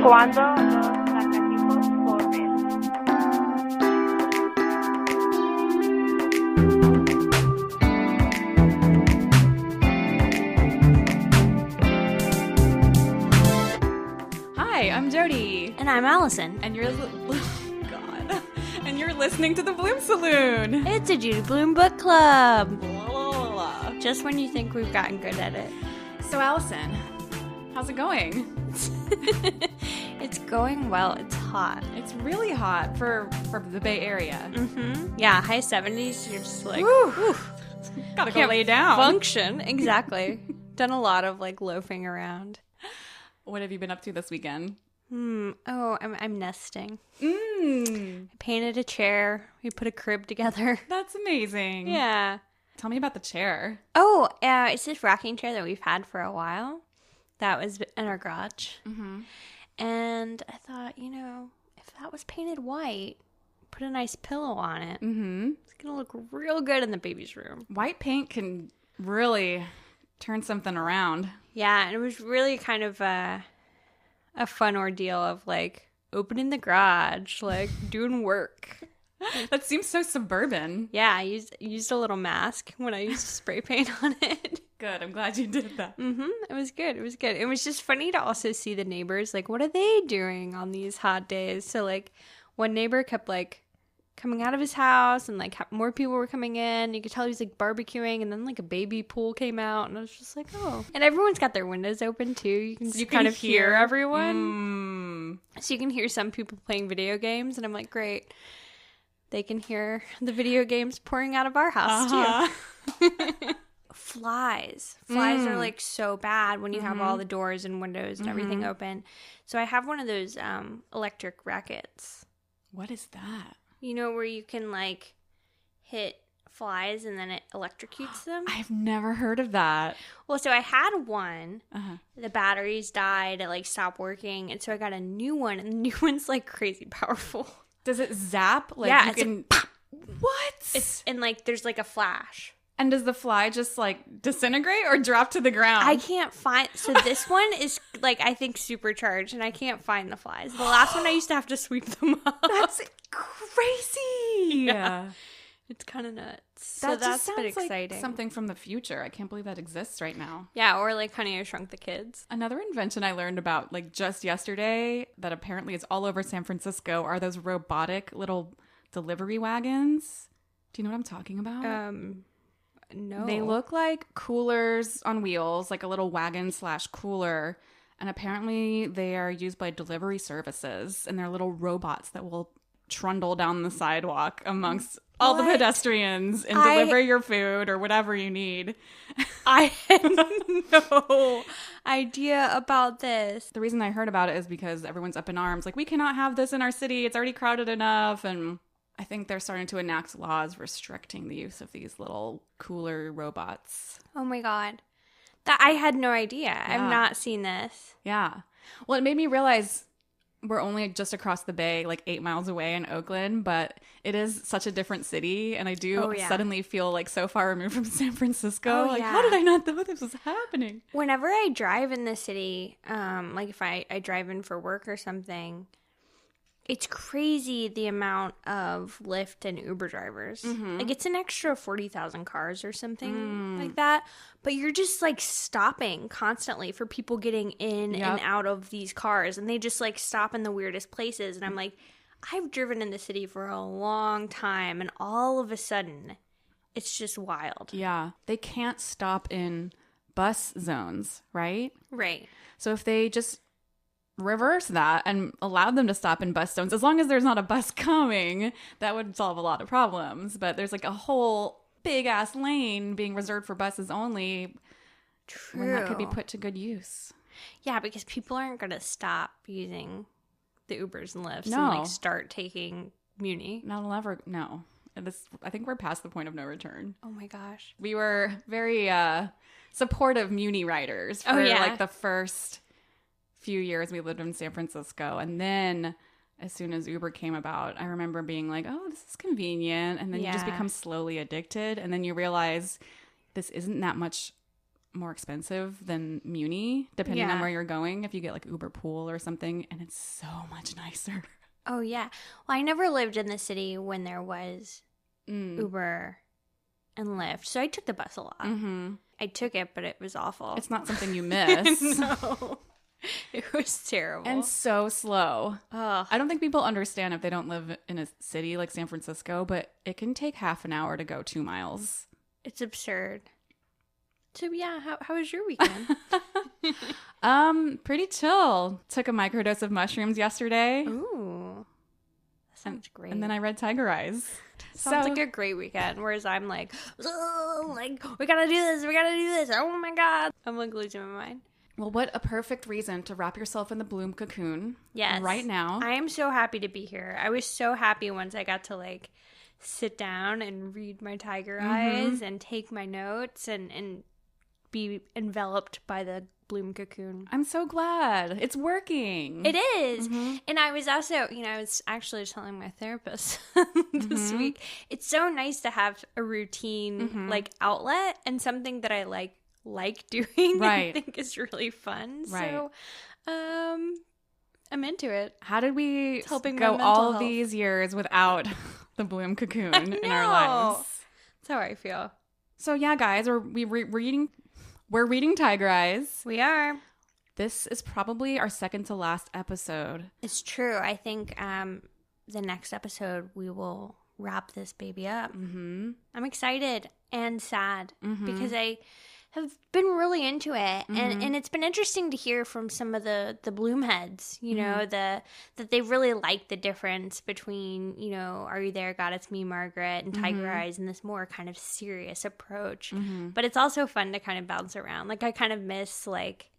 Cuando los macacos corren. Hi, I'm Jody. And I'm Alison. And you're God. And you're listening to the Blume Saloon. It's a Judy Blume book club. La, la, la, la. Just when you think we've gotten good at it. So Alison, how's it going? It's going well. It's hot. It's really hot for the Bay Area. Mm-hmm. Yeah, high 70s. You're just like, Woo. Gotta go can't lay down. function. Exactly. Done a lot of like loafing around. What have you been up to this weekend? Oh, I'm nesting. I I painted a chair. We put a crib together. That's amazing. Yeah. Tell me about the chair. Oh, it's this rocking chair that we've had for a while. That was in our garage. Mm-hmm. And I thought, if that was painted white, put a nice pillow on it. Mm-hmm. It's going to look real good in the baby's room. White paint can really turn something around. Yeah, and it was really kind of a fun ordeal of like opening the garage, like doing work. That seems so suburban. Yeah, I used a little mask when I used spray paint on it. Good. I'm glad you did that. Mm-hmm. It was good. It was just funny to also see the neighbors. Like, what are they doing on these hot days? So, like, one neighbor kept, like, coming out of his house and, like, more people were coming in. You could tell he was, like, barbecuing. And then, like, a baby pool came out. And I was just like, oh. And everyone's got their windows open, too. You can just kind of hear everyone. So you can hear some people playing video games. And I'm like, great. They can hear the video games pouring out of our house, too. Flies are like so bad when you have all the doors and windows and everything open. So I have one of those electric rackets. What is that? You know, where you can like hit flies and then it electrocutes them. I've never heard of that. Well, so I had one. The batteries died. It like stopped working, and so I got a new one, and the new one's like crazy powerful. Does it zap? Like, yeah, you can. What? And like there's like a flash. And does the fly just like disintegrate or drop to the ground? I can't find. So this one is like, I think supercharged, and I can't find the flies. The last one I used to have to sweep them up. That's crazy. Yeah. It's kind of nuts. So that's been exciting. Like something from the future. I can't believe that exists right now. Yeah, or like Honey, I Shrunk the Kids. Another invention I learned about like just yesterday that apparently is all over San Francisco are those robotic little delivery wagons. Do you know what I'm talking about? No. They look like coolers on wheels, like a little wagon / cooler. And apparently they are used by delivery services. And they're little robots that will trundle down the sidewalk amongst all the pedestrians and deliver your food or whatever you need. I had no idea about this. The reason I heard about it is because everyone's up in arms. Like, we cannot have this in our city. It's already crowded enough. And I think they're starting to enact laws restricting the use of these little cooler robots. Oh my God. That I had no idea. Yeah. I've not seen this. Yeah. Well, it made me realize we're only just across the bay, like 8 miles away in Oakland, but it is such a different city. And I do suddenly feel like so far removed from San Francisco. How did I not know this was happening? Whenever I drive in the city, like if I drive in for work or something, it's crazy the amount of Lyft and Uber drivers. Like, it's an extra 40,000 cars or something like that. But you're just, like, stopping constantly for people getting in and out of these cars. And they just, like, stop in the weirdest places. And I'm like, I've driven in the city for a long time. And all of a sudden, it's just wild. Yeah. They can't stop in bus zones, right? Right. So if they just reverse that and allow them to stop in bus zones, as long as there's not a bus coming, that would solve a lot of problems. But there's like a whole big ass lane being reserved for buses only. True. When that could be put to good use. Yeah, because people aren't going to stop using the Ubers and Lyfts and like start taking Muni. No. I think we're past the point of no return. Oh my gosh. We were very supportive Muni riders for like the first few years we lived in San Francisco, and then as soon as Uber came about, I remember being like, oh, this is convenient, and then you just become slowly addicted, and then you realize this isn't that much more expensive than Muni, depending on where you're going. If you get like Uber Pool or something, and it's so much nicer. Oh, yeah. Well, I never lived in the city when there was Uber and Lyft, so I took the bus a lot. Mm-hmm. I took it, but it was awful. It's not something you miss. No. It was terrible. And so slow. Ugh. I don't think people understand if they don't live in a city like San Francisco, but it can take half an hour to go 2 miles. It's absurd. So yeah, how was your weekend? Pretty chill. Took a microdose of mushrooms yesterday. Ooh. That sounds great. And then I read Tiger Eyes. Sounds like a great weekend. Whereas I'm like, we gotta do this. Oh my God. I'm like losing my mind. Well, what a perfect reason to wrap yourself in the Blume cocoon. Yes. Right now. I am so happy to be here. I was so happy once I got to like sit down and read my Tiger Eyes and take my notes and be enveloped by the Blume cocoon. I'm so glad. It's working. It is. Mm-hmm. And I was also, I was actually telling my therapist this week, it's so nice to have a routine like outlet and something that I like doing. Right. I think is really fun. Right. So I'm into it. How did we go all these years without the Blume cocoon in our lives? That's how I feel. So yeah, guys, we're reading Tiger Eyes. We are. This is probably our second to last episode. It's true. I think the next episode we will wrap this baby up. Mm-hmm. I'm excited and sad because I have been really into it. And it's been interesting to hear from some of the Blume heads, that they really like the difference between, Are You There, God, It's Me, Margaret, and Tiger Eyes, and this more kind of serious approach. But it's also fun to kind of bounce around. Like, I kind of miss, like...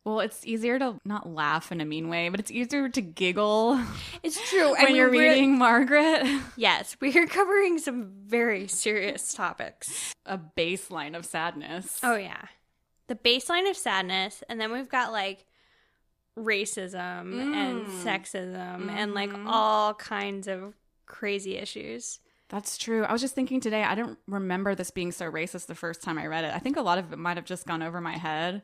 Well, it's easier to not laugh in a mean way, but it's easier to giggle. It's true. When you're reading Margaret. Yes, we are covering some very serious topics. A baseline of sadness. Oh, yeah. The baseline of sadness, and then we've got, like, racism and sexism and, like, all kinds of crazy issues. That's true. I was just thinking today, I didn't remember this being so racist the first time I read it. I think a lot of it might have just gone over my head.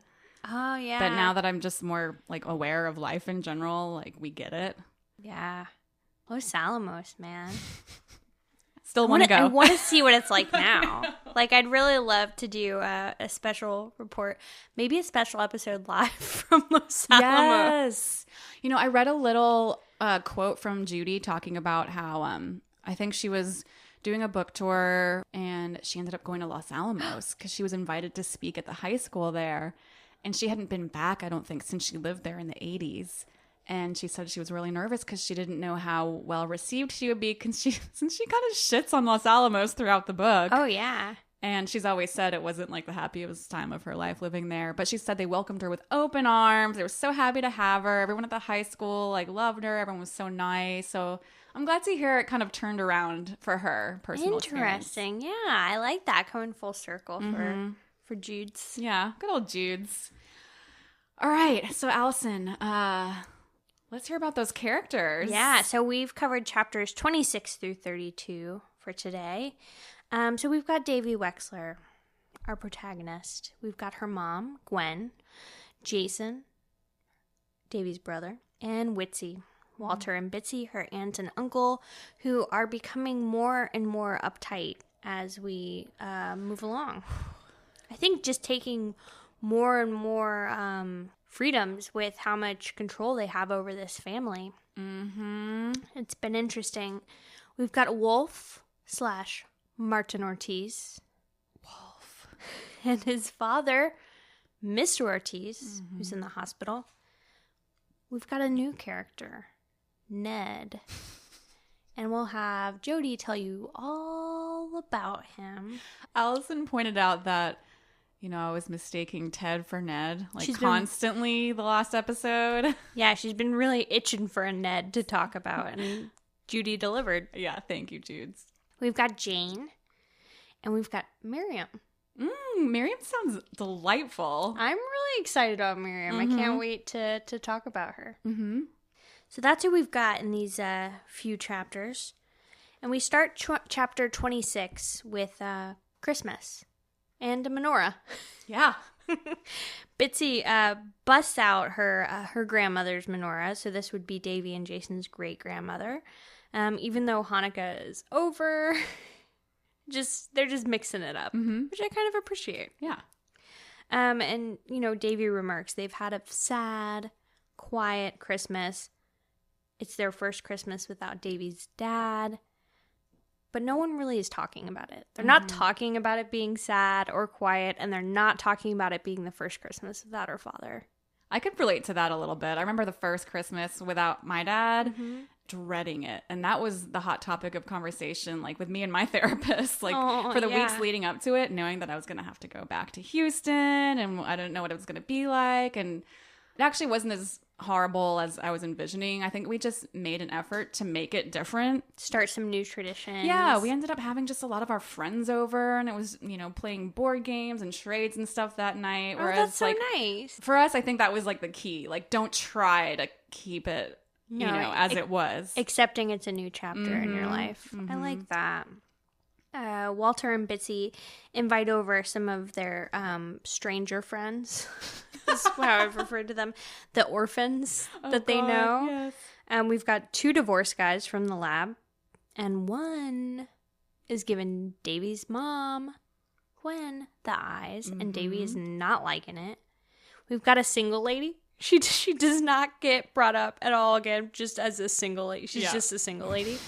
Oh, yeah. But now that I'm just more, like, aware of life in general, like, we get it. Yeah. Los Alamos, man. Still want to go. I want to see what it's like now. Like, I'd really love to do a special report. Maybe a special episode live from Los Alamos. Yes. I read a little quote from Judy talking about how I think she was doing a book tour and she ended up going to Los Alamos because she was invited to speak at the high school there. And she hadn't been back, I don't think, since she lived there in the 80s. And she said she was really nervous because she didn't know how well received she would be since she kind of shits on Los Alamos throughout the book. Oh, yeah. And she's always said it wasn't like the happiest time of her life living there. But she said they welcomed her with open arms. They were so happy to have her. Everyone at the high school loved her. Everyone was so nice. So I'm glad to hear it kind of turned around for her personal Interesting. experience. Yeah, I like that coming full circle for Judes. Yeah, good old Judes. All right, so Alison, let's hear about those characters. Yeah, so we've covered chapters 26 through 32 for today. So we've got Davey Wexler, our protagonist. We've got her mom, Gwen, Jason, Davey's brother, and Witsy, Walter and Bitsy, her aunt and uncle, who are becoming more and more uptight as we move along. I think just taking more and more freedoms with how much control they have over this family. Mm-hmm. It's been interesting. We've got Wolf / Martin Ortiz. Wolf. And his father, Mr. Ortiz, who's in the hospital. We've got a new character, Ned. And we'll have Jody tell you all about him. Alison pointed out that I was mistaking Ted for Ned, constantly the last episode. Yeah, she's been really itching for a Ned to talk about, and Judy delivered. Yeah, thank you, Judes. We've got Jane, and we've got Miriam. Miriam sounds delightful. I'm really excited about Miriam. I can't wait to talk about her. Mm-hmm. So that's who we've got in these few chapters. And we start chapter 26 with Christmas. And a menorah. Yeah. Bitsy busts out her grandmother's menorah, so this would be Davey and Jason's great-grandmother. Even though Hanukkah is over, they're just mixing it up, which I kind of appreciate. Yeah. And, Davey remarks they've had a sad, quiet Christmas. It's their first Christmas without Davey's dad. But no one really is talking about it. They're not talking about it being sad or quiet, and they're not talking about it being the first Christmas without her father. I could relate to that a little bit. I remember the first Christmas without my dad, dreading it. And that was the hot topic of conversation, like with me and my therapist, like for the weeks leading up to it, knowing that I was going to have to go back to Houston and I didn't know what it was going to be like. And it actually wasn't as horrible as I was envisioning. I think we just made an effort to make it different. Start some new traditions. Yeah, we ended up having just a lot of our friends over, and it was, playing board games and charades and stuff that night. Whereas, that's so nice. For us, I think that was like the key. Like, don't try to keep it, as it was. Accepting it's a new chapter in your life. I like that. Walter and Bitsy invite over some of their stranger friends. That's how I've referred to them. The orphans that they know. Yes. We've got 2 divorce guys from the lab. And one is giving Davey's mom, Gwen, the eyes. And Davey is not liking it. We've got a single lady. She does not get brought up at all again, just as a single lady. She's just a single lady.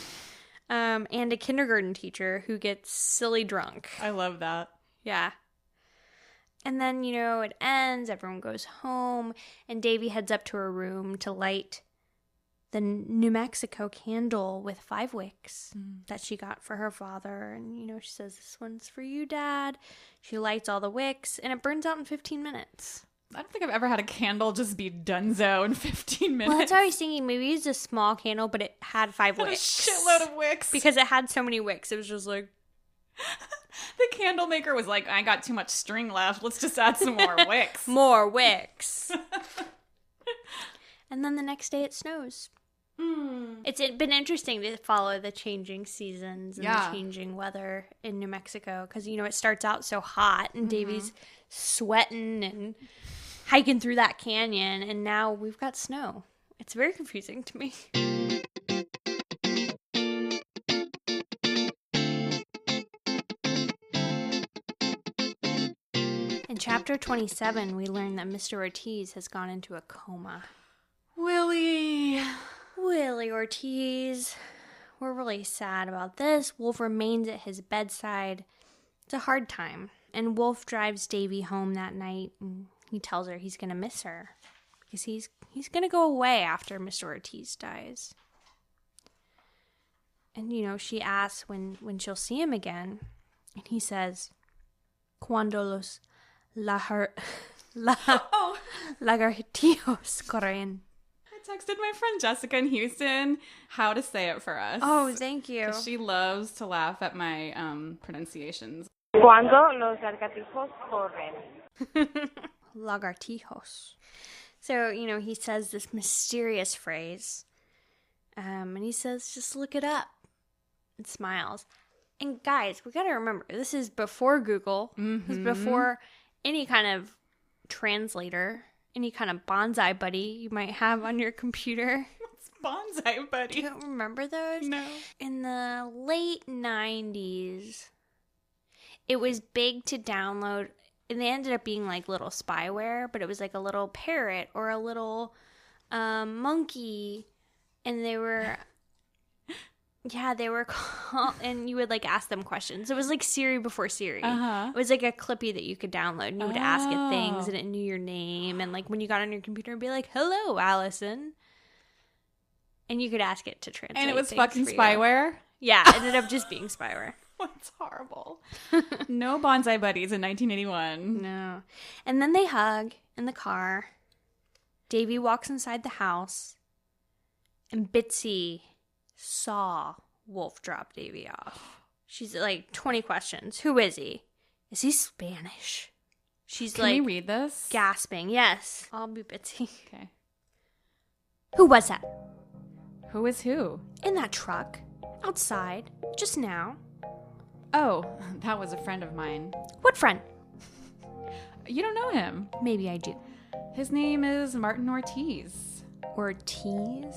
And a kindergarten teacher who gets silly drunk. I love that. Yeah. And then, it ends, everyone goes home, and Davey heads up to her room to light the New Mexico candle with 5 wicks that she got for her father. And, she says, "This one's for you, Dad." She lights all the wicks, and it burns out in 15 minutes. I don't think I've ever had a candle just be donezo in 15 minutes. Well, that's what I was thinking. Maybe it's a small candle, but it had 5 wicks. A shitload of wicks. Because it had so many wicks. It was just like... The candle maker was like, I got too much string left. Let's just add some more wicks. More wicks. And then the next day it snows. It's been interesting to follow the changing seasons and the changing weather in New Mexico. Because, it starts out so hot and Davey's sweating and hiking through that canyon. And now we've got snow. It's very confusing to me. In chapter 27, we learn that Mr. Ortiz has gone into a coma. Willie Ortiz. We're really sad about this. Wolf remains at his bedside. It's a hard time. And Wolf drives Davey home that night, and he tells her he's going to miss her. Because he's going to go away after Mr. Ortiz dies. And, she asks when she'll see him again. And he says, "Cuando los lagartijos corren." I texted my friend Jessica in Houston how to say it for us. Oh, thank you. She loves to laugh at my pronunciations. Cuando los lagartijos corren. Lagartijos. So, he says this mysterious phrase. And he says, "Just look it up." And smiles. And guys, we got to remember, this is before Google. This is before any kind of translator, any kind of bonsai buddy you might have on your computer. What's bonsai buddy? You don't remember those? No. In the late 90s, it was big to download, and they ended up being like little spyware, but it was like a little parrot or a little monkey, and they were... Yeah, they were called, and you would like ask them questions. It was like Siri before Siri. It was like a Clippy that you could download, and you would ask it things, and it knew your name. And like when you got on your computer, it'd be like, "Hello, Alison," and you could ask it to translate. And it was things fucking for you. spyware. Yeah, it ended up just being spyware. That's horrible. No bonsai buddies in 1981. No. And then they hug in the car. Davey walks inside the house, and Bitsy saw Wolf drop Davey off. She's like, 20 questions. Who is he? Is he Spanish? She's Can like, you read this? gasping. Yes, I'll be Bitsy. Okay. Who was that? Who is who? In that truck. Outside. Just now. Oh, that was a friend of mine. What friend? You don't know him. Maybe I do. His name is Martin Ortiz. Ortiz?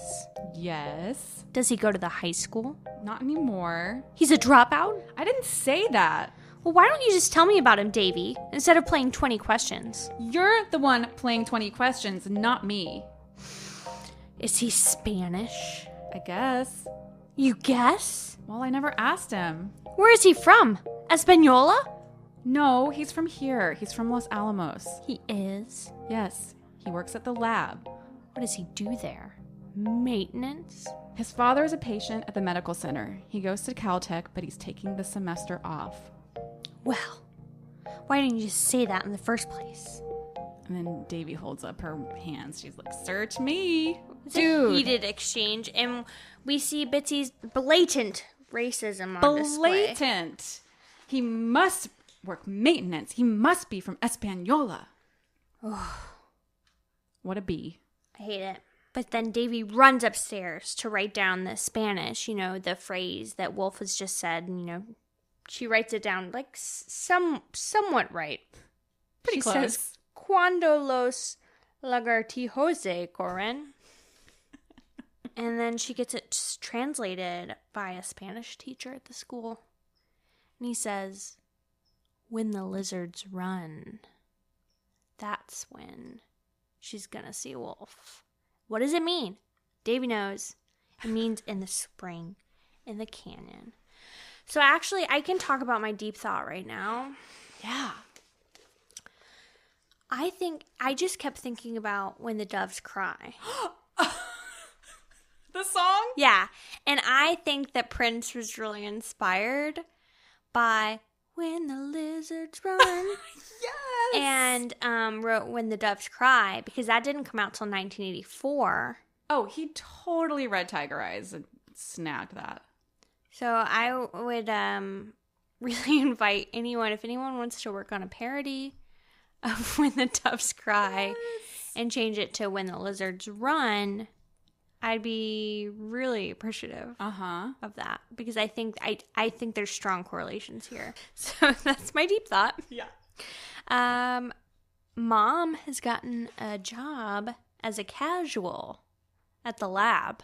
Yes. Does he go to the high school? Not anymore. He's a dropout? I didn't say that. Well, why don't you just tell me about him, Davey, instead of playing 20 questions? You're the one playing 20 questions, not me. Is he Spanish? I guess. You guess? Well, I never asked him. Where is he from? Española? No, he's from here. He's from Los Alamos. He is? Yes, he works at the lab. What does he do there? Maintenance? His father is a patient at the medical center. He goes to Caltech, but he's taking the semester off. Well, why didn't you just say that in the first place? And then Davey holds up her hands. She's like, search me. It's a heated exchange, and we see Bitsy's blatant racism on display. Blatant. He must work maintenance. He must be from Española. What a bee. I hate it. But then Davey runs upstairs to write down the Spanish, the phrase that Wolf has just said, and, she writes it down like somewhat right. Pretty close. She says, "Cuando los lagartijos se corren." And then she gets it translated by a Spanish teacher at the school. And he says, "When the lizards run, that's when she's gonna see Wolf." What does it mean? Davey knows. It means in the spring, in the canyon. So actually, I can talk about my deep thought right now. Yeah. I just kept thinking about When the Doves Cry. The song? Yeah. And I think that Prince was really inspired by When the Lizards Run. Yes. And wrote When the Doves Cry, because that didn't come out till 1984. Oh, he totally read Tiger Eyes and snagged that. So I would really invite anyone, if anyone wants to work on a parody of When the Doves Cry and change it to When the Lizards Run, I'd be really appreciative of that, because I think there's strong correlations here. So that's my deep thought. Yeah. Mom has gotten a job as a casual at the lab.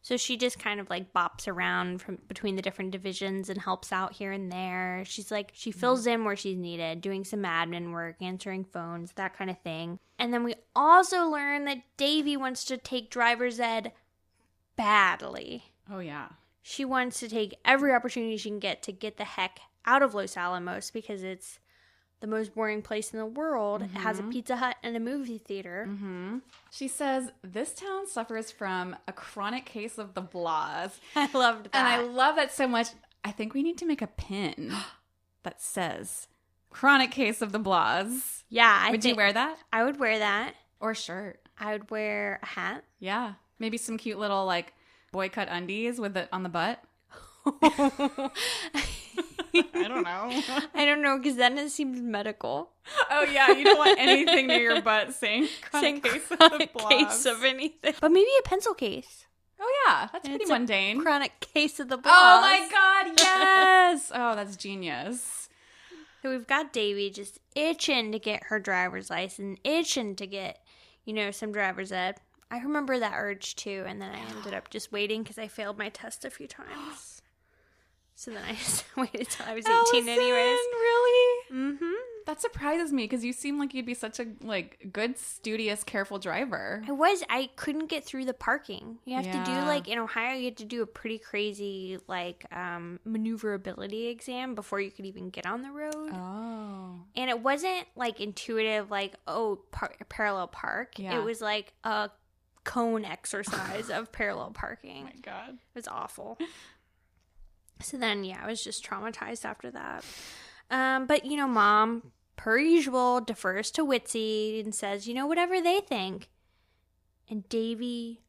So she just kind of like bops around between the different divisions and helps out here and there. She fills in where she's needed, doing some admin work, answering phones, that kind of thing. And then we also learn that Davey wants to take driver's ed badly. Oh, yeah. She wants to take every opportunity she can get to get the heck out of Los Alamos, because it's the most boring place in the world. It has a Pizza Hut and a movie theater. She says, this town suffers from a chronic case of the blahs. I loved that. And I love that so much. I think we need to make a pin that says, chronic case of the blahs. Yeah. Would you wear that? I would wear that. Or a shirt. I would wear a hat. Yeah. Maybe some cute little, like, boy cut undies with it on the butt. I don't know. I don't know, because then it seems medical. Oh, yeah. You don't want anything near your butt saying chronic case of the case of anything. But maybe a pencil case. Oh, yeah. That's pretty mundane. Chronic case of the blahs. Oh, my God. Yes. Oh, that's genius. So we've got Davey just itching to get her driver's license, itching to get, some driver's ed. I remember that urge, too, and then I ended up just waiting because I failed my test a few times. So then I just waited till I was 18 Allison, anyways. Really? Mm-hmm. That surprises me, because you seem like you'd be such a good, studious, careful driver. I couldn't get through the parking. You have to do, in Ohio, you have to do a pretty crazy, maneuverability exam before you could even get on the road. Oh. And it wasn't, intuitive, parallel park. Yeah. It was, a cone exercise of parallel parking. Oh, my God. It was awful. So then, I was just traumatized after that. But, Mom, per usual, defers to Witsy and says, whatever they think. And Davey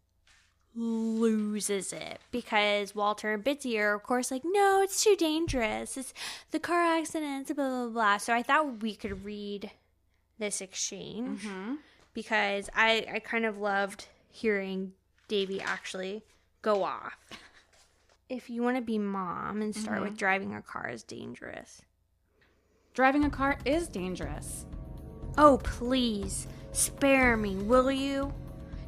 loses it, because Walter and Bitsy are, of course, like, no, it's too dangerous. It's the car accidents, blah, blah, blah. So I thought we could read this exchange, because I kind of loved hearing Davey actually go off. If you want to be Mom and start with driving a car is dangerous. Driving a car is dangerous. Oh, please, spare me, will you?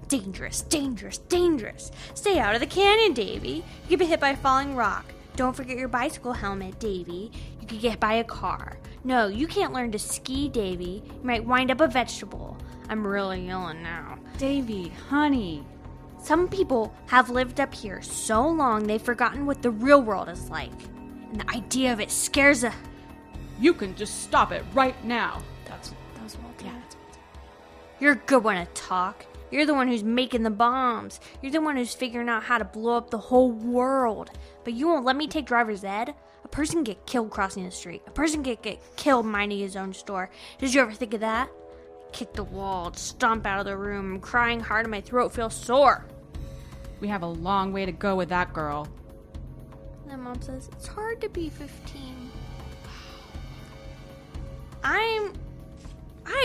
Dangerous, dangerous, dangerous. Stay out of the canyon, Davey. You could be hit by a falling rock. Don't forget your bicycle helmet, Davey. You could get hit by a car. No, you can't learn to ski, Davey. You might wind up a vegetable. I'm really yelling now. Davey, honey. Some people have lived up here so long they've forgotten what the real world is like. And the idea of it scares the... You can just stop it right now. That was Walter. Yeah, that's Walter. You're a good one to talk. You're the one who's making the bombs. You're the one who's figuring out how to blow up the whole world. But you won't let me take driver's ed? A person can get killed crossing the street. A person can get killed minding his own store. Did you ever think of that? Kick the wall, stomp out of the room. I'm crying hard and my throat feels sore. We have a long way to go with that girl. Then Mom says, it's hard to be 15. I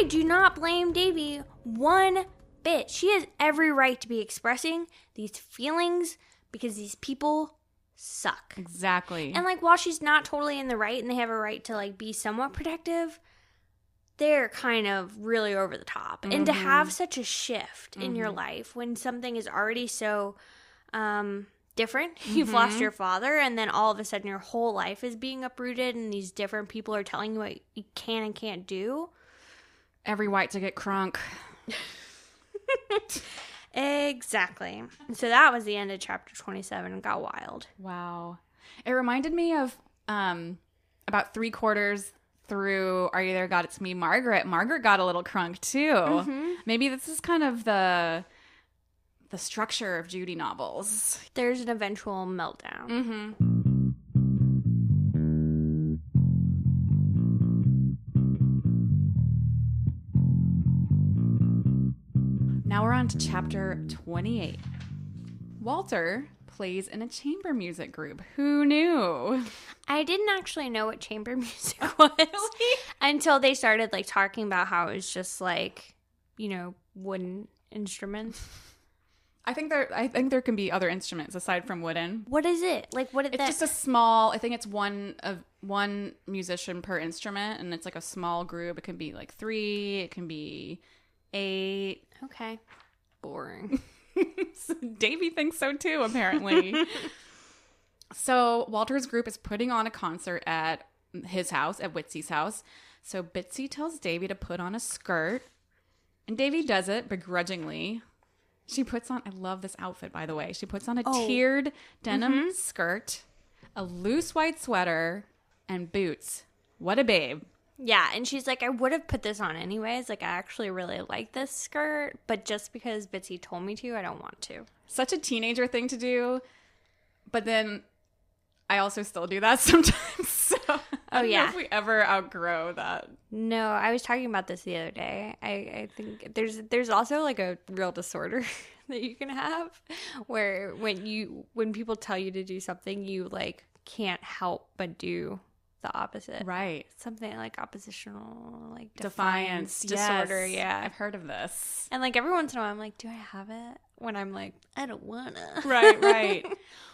do not blame Davey one bit. She has every right to be expressing these feelings because these people suck. Exactly. And like while she's not totally in the right and they have a right to like be somewhat protective, they're kind of really over the top. And to have such a shift in your life when something is already so different, you've lost your father, and then all of a sudden your whole life is being uprooted and these different people are telling you what you can and can't do. Every white to get crunk. Exactly. So that was the end of chapter 27 and got wild. Wow. It reminded me of about 3/4 through Are You There, God, It's Me, Margaret. Margaret got a little crunk too. Maybe this is kind of the structure of Judy novels. There's an eventual meltdown. Now we're on to chapter 28. Walter plays in a chamber music group. Who knew? I didn't actually know what chamber music was until they started like talking about how it was just like, you know, wooden instruments. I think there can be other instruments aside from wooden. What is it? Like what is It's just a small, I think it's one musician per instrument, and it's like a small group. It can be like 3, it can be 8. Okay. Boring. So Davey thinks so too, apparently. So Walter's group is putting on a concert at his house, at Witsy's house. So Bitsy tells Davey to put on a skirt, and Davey does it begrudgingly. She puts on, I love this outfit, by the way. She puts on a tiered denim skirt, a loose white sweater, and boots. What a babe. Yeah, and she's like, I would have put this on anyways. Like, I actually really like this skirt, but just because Bitsy told me to, I don't want to. Such a teenager thing to do, but then I also still do that sometimes. So I don't know if we ever outgrow that. No, I was talking about this the other day. I think there's also like a real disorder that you can have where when people tell you to do something, you like can't help but do the opposite. Right. Something like oppositional, like defiance disorder. Yes. Yeah. I've heard of this. And like every once in a while I'm like, do I have it? When I'm like, I don't wanna. Right.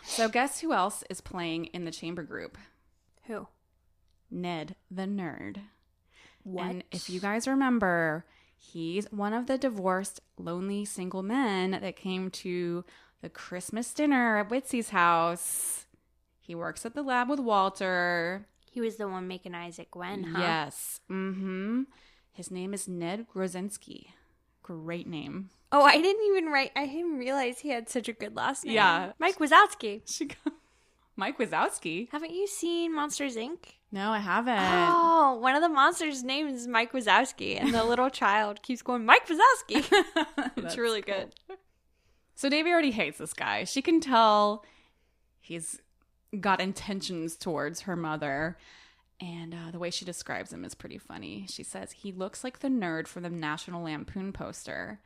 So guess who else is playing in the chamber group? Who? Ned the nerd. What? And if you guys remember, he's one of the divorced, lonely single men that came to the Christmas dinner at Witsy's house. He works at the lab with Walter. He was the one making Isaac Gwen, huh? Yes. His name is Ned Grozinski. Great name. Oh, I didn't realize he had such a good last name. Yeah. Mike Wazowski. Mike Wazowski? Haven't you seen Monsters, Inc.? No, I haven't. Oh, one of the monsters' names is Mike Wazowski, and the little child keeps going, Mike Wazowski. It's really good. So Davey already hates this guy. She can tell he's got intentions towards her mother, and the way she describes him is pretty funny. She says he looks like the nerd from the National Lampoon poster.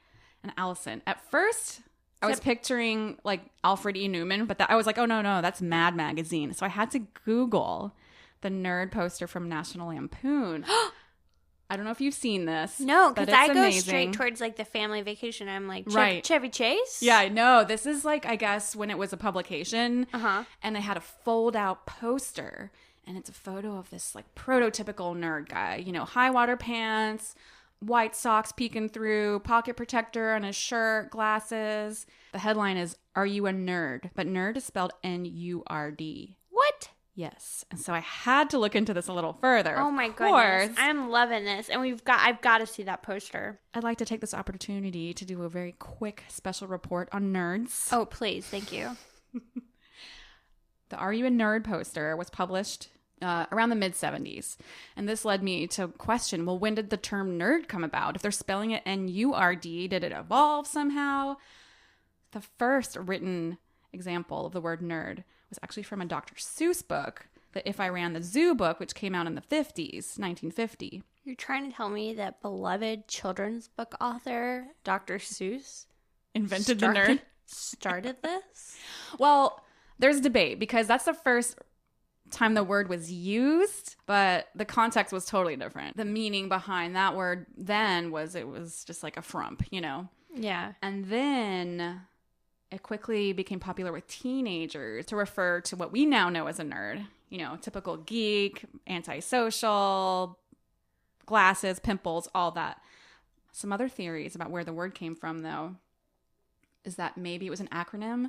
And Alison, at first I was picturing like Alfred E. Newman, but I was like, oh no, that's Mad Magazine. So I had to Google the nerd poster from National Lampoon. I don't know if you've seen this. No, because I go amazing. straight towards like the family vacation. I'm like, Right. Chevy Chase? Yeah, I know. This is like, I guess, when it was a publication. Uh-huh. And they had a fold-out poster. And it's a photo of this like prototypical nerd guy. You know, high water pants, white socks peeking through, pocket protector on his shirt, glasses. The headline is, "Are you a nerd?" But nerd is spelled N-U-R-D. What? Yes. And so I had to look into this a little further. Oh my goodness. I'm loving this. And I've got to see that poster. I'd like to take this opportunity to do a very quick special report on nerds. Oh, please. Thank you. The Are You a Nerd poster was published around the mid-70s. And this led me to question, well, when did the term nerd come about? If they're spelling it N-U-R-D, did it evolve somehow? The first written example of the word nerd was actually from a Dr. Seuss book, the If I Ran the Zoo book, which came out in the 50s, 1950. You're trying to tell me that beloved children's book author Dr. Seuss invented the nerd? Started this? Well, there's debate because that's the first time the word was used, but the context was totally different. The meaning behind that word then was it was just like a frump, you know? Yeah. And then it quickly became popular with teenagers to refer to what we now know as a nerd. You know, typical geek, antisocial, glasses, pimples, all that. Some other theories about where the word came from, though, is that maybe it was an acronym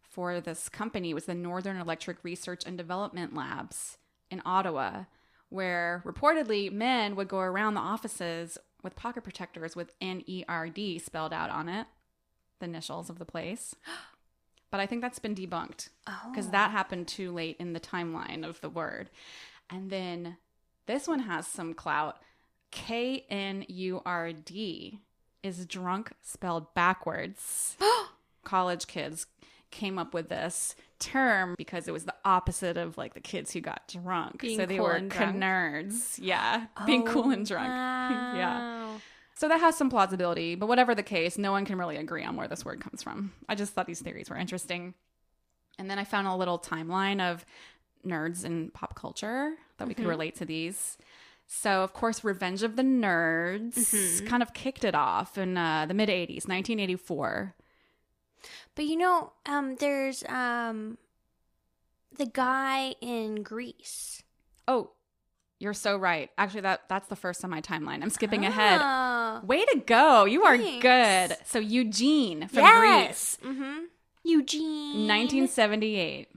for this company. It was the Northern Electric Research and Development Labs in Ottawa, where reportedly men would go around the offices with pocket protectors with N-E-R-D spelled out on it, the initials of the place. But I think that's been debunked because that happened too late in the timeline of the word. And then this one has some clout. K-N-U-R-D is drunk spelled backwards. College kids came up with this term because it was the opposite of like the kids who got drunk. Being so they cool were and drunk. nerds. Yeah. Being cool and drunk. Wow. Yeah. So that has some plausibility, but whatever the case, no one can really agree on where this word comes from. I just thought these theories were interesting. And then I found a little timeline of nerds in pop culture that we could relate to these. So, of course, Revenge of the Nerds kind of kicked it off in the mid-'80s, 1984. But you know, there's the guy in Greece. Oh, you're so right. Actually, that's the first on my timeline. I'm skipping ahead. Way to go. You are good. So Eugene from Greece. Mm-hmm. Eugene. 1978.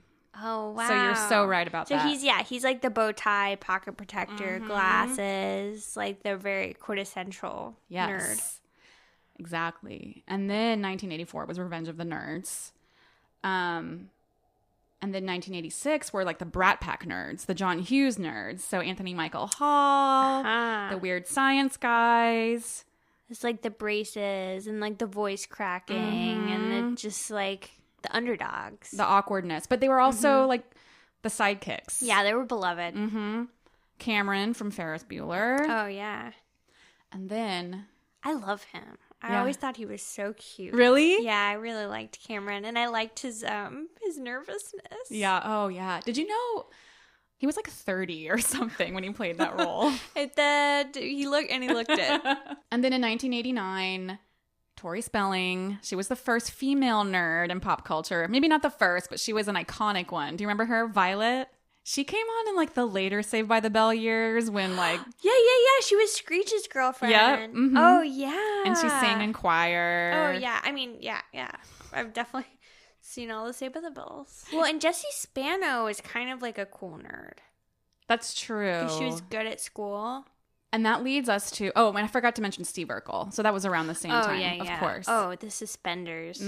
Oh, wow. So you're so right about that. So he's like the bow tie, pocket protector, glasses, like the very quintessential nerd. Exactly. And then 1984 was Revenge of the Nerds. And then 1986 were like the Brat Pack nerds, the John Hughes nerds. So Anthony Michael Hall, the Weird Science guys. It's like the braces and like the voice cracking and just like the underdogs. The awkwardness. But they were also like the sidekicks. Yeah, they were beloved. Cameron from Ferris Bueller. Oh, yeah. And then... I love him. I always thought he was so cute. Really? Yeah, I really liked Cameron, and I liked his nervousness. Yeah. Oh, yeah. Did you know he was like 30 or something when he played that role? He looked it. And then in 1989, Tori Spelling. She was the first female nerd in pop culture. Maybe not the first, but she was an iconic one. Do you remember her, Violet? She came on in like the later Saved by the Bell years when like... Yeah. She was Screech's girlfriend. Yep. Oh, yeah. And she sang in choir. Oh, yeah. I mean, yeah. I've definitely seen all the Saved by the Bells. Well, and Jessie Spano is kind of like a cool nerd. That's true. She was good at school. And that leads us to... Oh, and I forgot to mention Steve Urkel. So that was around the same time, of course. Oh, the suspenders.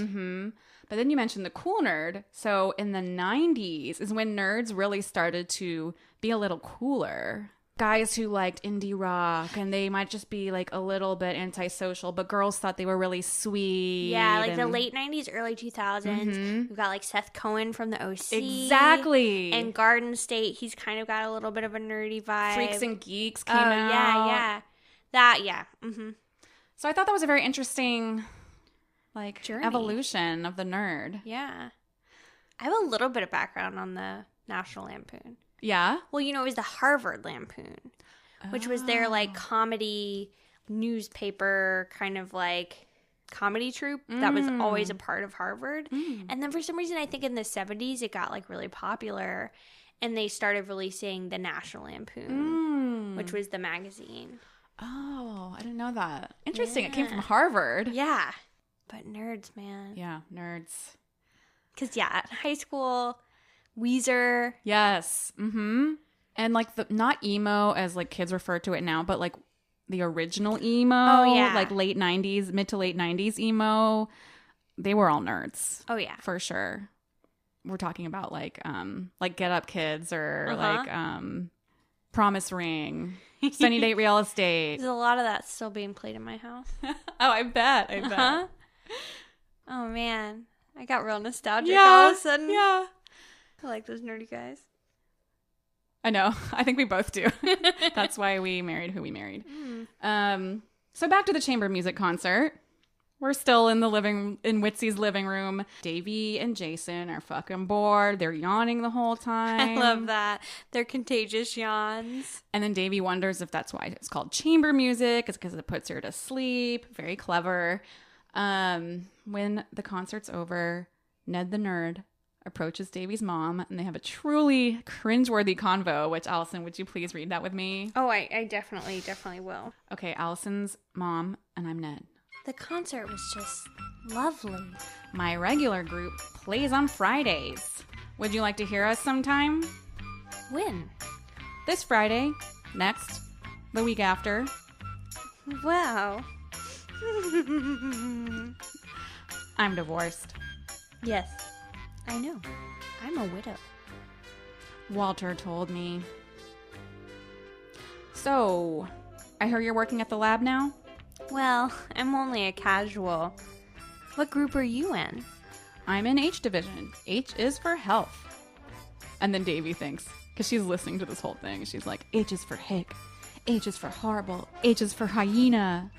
But then you mentioned the cool nerd. So in the 90s is when nerds really started to be a little cooler. Guys who liked indie rock and they might just be like a little bit antisocial, but girls thought they were really sweet. Yeah, like the late 90s, early 2000s. We've got like Seth Cohen from the OC. Exactly. And Garden State. He's kind of got a little bit of a nerdy vibe. Freaks and Geeks came out. Yeah. So I thought that was a very interesting... like journey. Evolution of the nerd. Yeah. I have a little bit of background on the National Lampoon. Yeah? Well, you know, it was the Harvard Lampoon, which was their like comedy newspaper kind of like comedy troupe that was always a part of Harvard. And then for some reason, I think in the 70s, it got like really popular and they started releasing the National Lampoon, which was the magazine. Oh, I didn't know that. Interesting. Yeah. It came from Harvard. Yeah. But nerds, man. Yeah, nerds. Because, yeah, at high school, Weezer. Yes. Mm-hmm. And like the not emo as like kids refer to it now, but like the original emo. Oh, yeah. Like late 90s, mid to late 90s emo. They were all nerds. Oh, yeah. For sure. We're talking about like Get Up Kids or like Promise Ring, Sunny Date Real Estate. There's a lot of that still being played in my house. Oh, I bet. Oh, man. I got real nostalgic Yeah. all of a sudden. Yeah. I like those nerdy guys. I know. I think we both do. That's why we married who we married. So back to the chamber music concert. We're still in Witsy's living room. Davey and Jason are fucking bored. They're yawning the whole time. I love that. They're contagious yawns. And then Davey wonders if that's why it's called chamber music. It's because it puts her to sleep. Very clever. When the concert's over, Ned the nerd approaches Davey's mom, and they have a truly cringeworthy convo, which, Allison, would you please read that with me? Oh, I definitely will. Okay, Allison's mom, and I'm Ned. The concert was just lovely. My regular group plays on Fridays. Would you like to hear us sometime? When? This Friday, next, the week after. Wow. I'm divorced. Yes, I know. I'm a widow. Walter told me. So, I hear you're working at the lab now? Well, I'm only a casual. What group are you in? I'm in H division. H is for health. And then Davey thinks, because she's listening to this whole thing, she's like, H is for hick. H is for horrible. H is for hyena.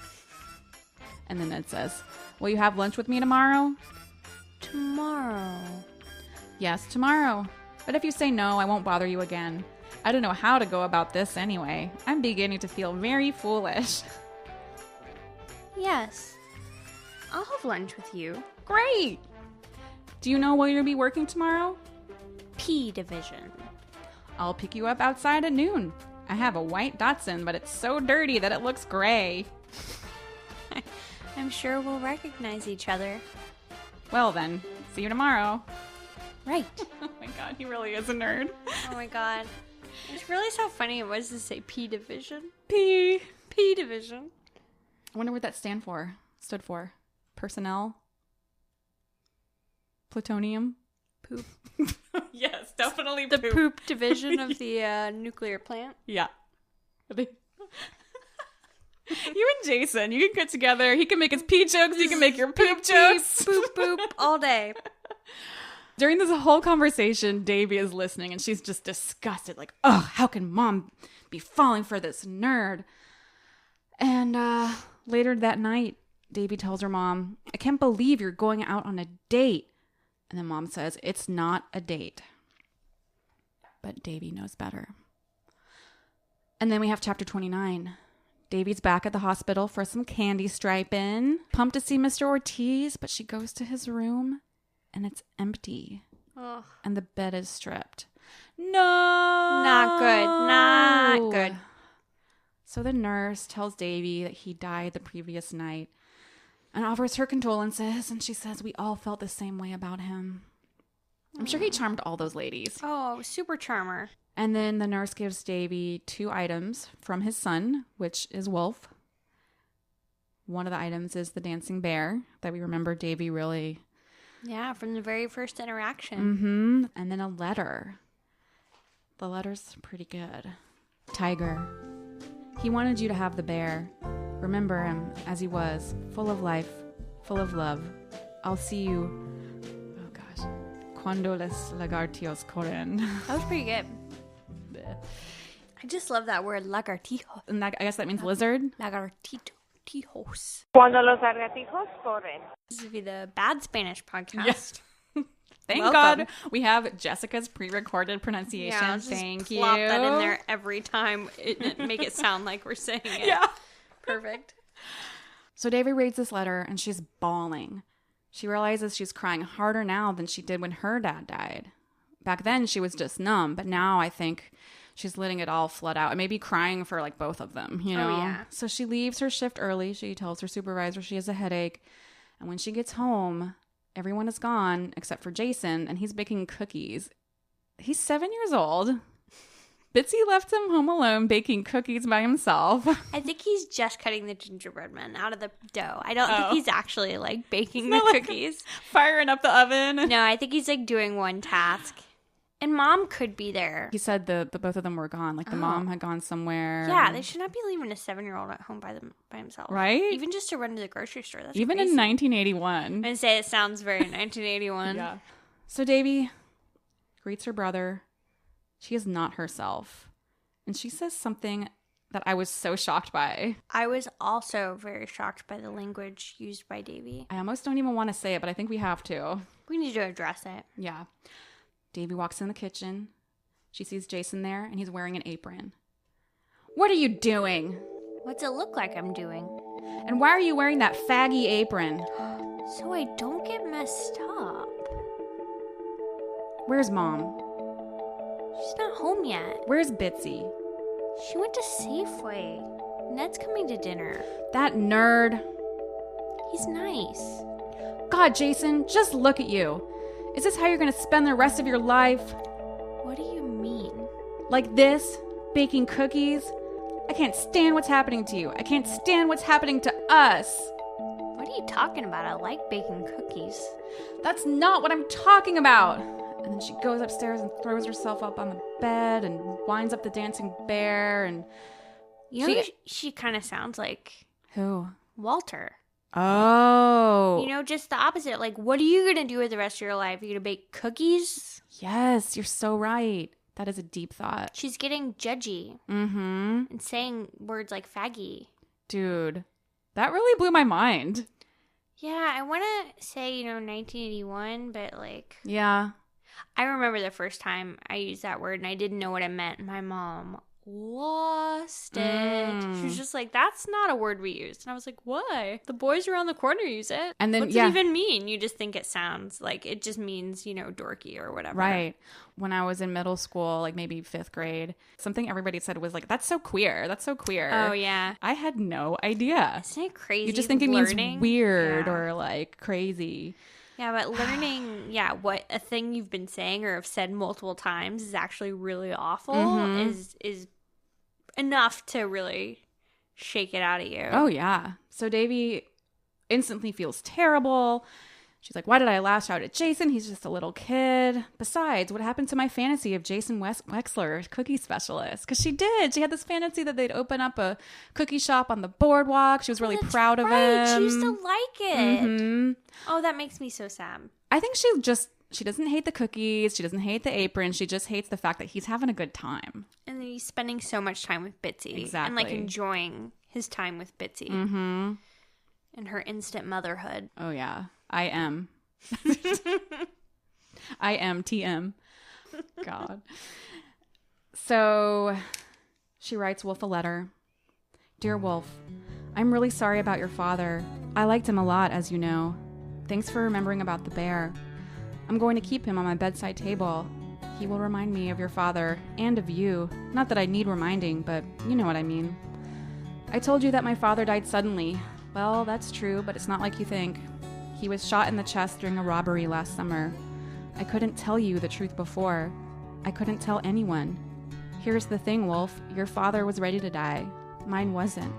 And then Ned says, will you have lunch with me tomorrow? Tomorrow. Yes, tomorrow. But if you say no, I won't bother you again. I don't know how to go about this anyway. I'm beginning to feel very foolish. Yes. I'll have lunch with you. Great! Do you know where you'll be working tomorrow? P division. I'll pick you up outside at noon. I have a white Datsun, but it's so dirty that it looks gray. I'm sure we'll recognize each other. Well then, see you tomorrow. Right. Oh my god, he really is a nerd. Oh my god. It's really so funny it was to say P division. P. P division. I wonder what that stood for. Personnel? Plutonium? Poop. Yes, definitely The poop division of the nuclear plant. Yeah. You and Jason, you can get together. He can make his pee jokes. You can make your poop jokes. Poop, poop, all day. During this whole conversation, Davey is listening, and she's just disgusted. Like, oh, how can mom be falling for this nerd? And later that night, Davey tells her mom, I can't believe you're going out on a date. And then mom says, it's not a date. But Davey knows better. And then we have chapter 29. Davey's back at the hospital for some candy striping. Pumped to see Mr. Ortiz, but she goes to his room and it's empty. Oh. And the bed is stripped. No! Not good. Not good. So the nurse tells Davey that he died the previous night and offers her condolences, and she says we all felt the same way about him. I'm sure he charmed all those ladies. Oh, super charmer. And then the nurse gives Davey 2 items from his son, which is Wolf. One of the items is the dancing bear that we remember Davey really... Yeah, from the very first interaction. Mm-hmm. And then a letter. The letter's pretty good. Tiger, he wanted you to have the bear. Remember him as he was, full of life, full of love. I'll see you... Oh, gosh. Cuando los lagartijos corren. That was pretty good. I just love that word, lagartijo. And that, I guess that means lizard? Lagartijos. Cuando los lagartijos corren. This would be the Bad Spanish podcast. Thank Welcome. God we have Jessica's pre-recorded pronunciation. Yeah, just Thank you. plop that in there every time. Make it sound like we're saying it. Yeah. Perfect. So Davey reads this letter and she's bawling. She realizes she's crying harder now than she did when her dad died. Back then she was just numb, but now I think She's letting it all flood out and maybe crying for like both of them, you know? Oh, yeah. So she leaves her shift early. She tells her supervisor she has a headache. And when she gets home, everyone is gone except for Jason, and he's baking cookies. He's 7 years old. Bitsy left him home alone baking cookies by himself. I think he's just cutting the gingerbread man out of the dough. I don't think he's actually like baking the cookies. Firing up the oven. No, I think he's like doing one task. And mom could be there. He said the both of them were gone. Like the mom had gone somewhere. Yeah, they should not be leaving a 7-year-old at home by himself. Right? Even just to run to the grocery store. That's Even crazy. in 1981. I'd say it sounds very 1981. Yeah. So Davey greets her brother. She is not herself. And she says something that I was so shocked by. I was also very shocked by the language used by Davey. I almost don't even want to say it, but I think we have to. We need to address it. Yeah. Davey walks in the kitchen. She sees Jason there, and he's wearing an apron. What are you doing? What's it look like I'm doing? And why are you wearing that faggy apron? So I don't get messed up. Where's Mom? She's not home yet. Where's Bitsy? She went to Safeway. Ned's coming to dinner. That nerd. He's nice. God, Jason, just look at you. Is this how you're going to spend the rest of your life? What do you mean? Like this? Baking cookies? I can't stand what's happening to you. I can't stand what's happening to us. What are you talking about? I like baking cookies. That's not what I'm talking about. And then she goes upstairs and throws herself up on the bed and winds up the dancing bear. And You know, she kind of sounds like who? Walter. Oh. You know, just the opposite. Like, what are you going to do with the rest of your life? Are you going to bake cookies? Yes, you're so right. That is a deep thought. She's getting judgy. Mm-hmm. And saying words like faggy. Dude, that really blew my mind. Yeah, I want to say, 1981, but like... Yeah. I remember the first time I used that word and I didn't know what it meant. My mom lost it. She was just like, that's not a word we use. And I was like, why? The boys around the corner use it. And then, what's it even mean? You just think it sounds like it just means, dorky or whatever. Right. When I was in middle school, like maybe 5th grade, something everybody said was like, that's so queer. That's so queer. Oh, yeah. I had no idea. Isn't it crazy? You just think it means weird or like crazy. Yeah, but learning, what a thing you've been saying or have said multiple times is actually really awful is enough to really shake it out of you. Oh, yeah. So Davey instantly feels terrible. She's like, why did I lash out at Jason? He's just a little kid. Besides, what happened to my fantasy of Jason Wexler, cookie specialist? Because she did. She had this fantasy that they'd open up a cookie shop on the boardwalk. She was really proud of him. She used to like it. Mm-hmm. Oh, that makes me so sad. I think she doesn't hate the cookies. She doesn't hate the apron. She just hates the fact that he's having a good time. And then he's spending so much time with Bitsy. Exactly. And like enjoying his time with Bitsy. Mm-hmm. And her instant motherhood. Oh, yeah. I am. I am TM. God. So she writes Wolf a letter. Dear Wolf, I'm really sorry about your father. I liked him a lot, as you know. Thanks for remembering about the bear. I'm going to keep him on my bedside table. He will remind me of your father and of you. Not that I need reminding, but you know what I mean. I told you that my father died suddenly. Well, that's true, but it's not like you think. He was shot in the chest during a robbery last summer. I couldn't tell you the truth before. I couldn't tell anyone. Here's the thing, Wolf. Your father was ready to die. Mine wasn't.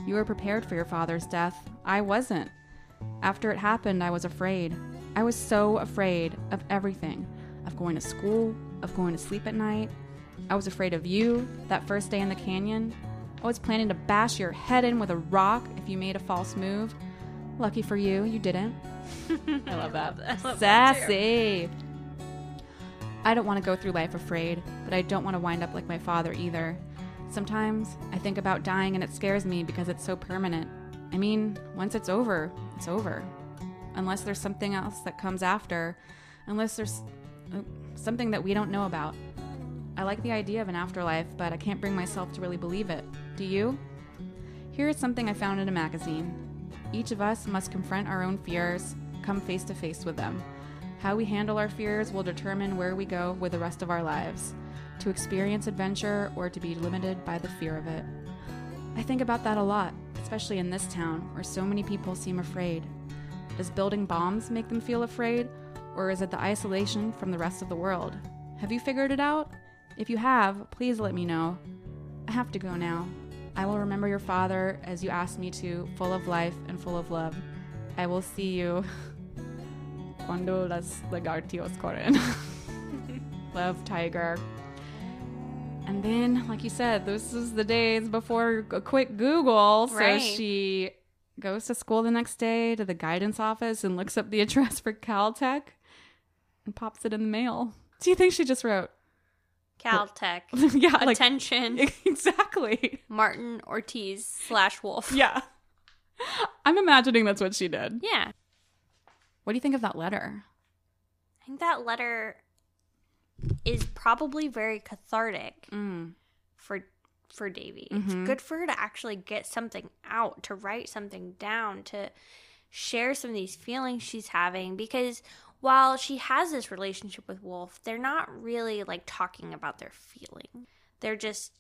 You were prepared for your father's death. I wasn't. After it happened, I was afraid. I was so afraid of everything. Of going to school, of going to sleep at night. I was afraid of you, that first day in the canyon. I was planning to bash your head in with a rock if you made a false move. Lucky for you, you didn't. I love that. Sassy. I don't want to go through life afraid, but I don't want to wind up like my father either. Sometimes I think about dying and it scares me because it's so permanent. I mean, once it's over, it's over. Unless there's something else that comes after. Unless there's something that we don't know about. I like the idea of an afterlife, but I can't bring myself to really believe it. Do you? Here is something I found in a magazine. Each of us must confront our own fears, come face to face with them. How we handle our fears will determine where we go with the rest of our lives, to experience adventure or to be limited by the fear of it. I think about that a lot, especially in this town where so many people seem afraid. Does building bombs make them feel afraid, or is it the isolation from the rest of the world? Have you figured it out? If you have, please let me know. I have to go now. I will remember your father as you asked me to, full of life and full of love. I will see you cuando las lagartijos corren. Love, Tiger. And then, like you said, this is the days before a quick Google. Right. So she goes to school the next day to the guidance office and looks up the address for Caltech and pops it in the mail. Do you think she just wrote Caltech. yeah, Attention. Exactly. Martin Ortiz / Wolf. Yeah. I'm imagining that's what she did. Yeah. What do you think of that letter? I think that letter is probably very cathartic for Davey. It's good for her to actually get something out, to write something down, to share some of these feelings she's having, because while she has this relationship with Wolf, they're not really like talking about their feeling. They're just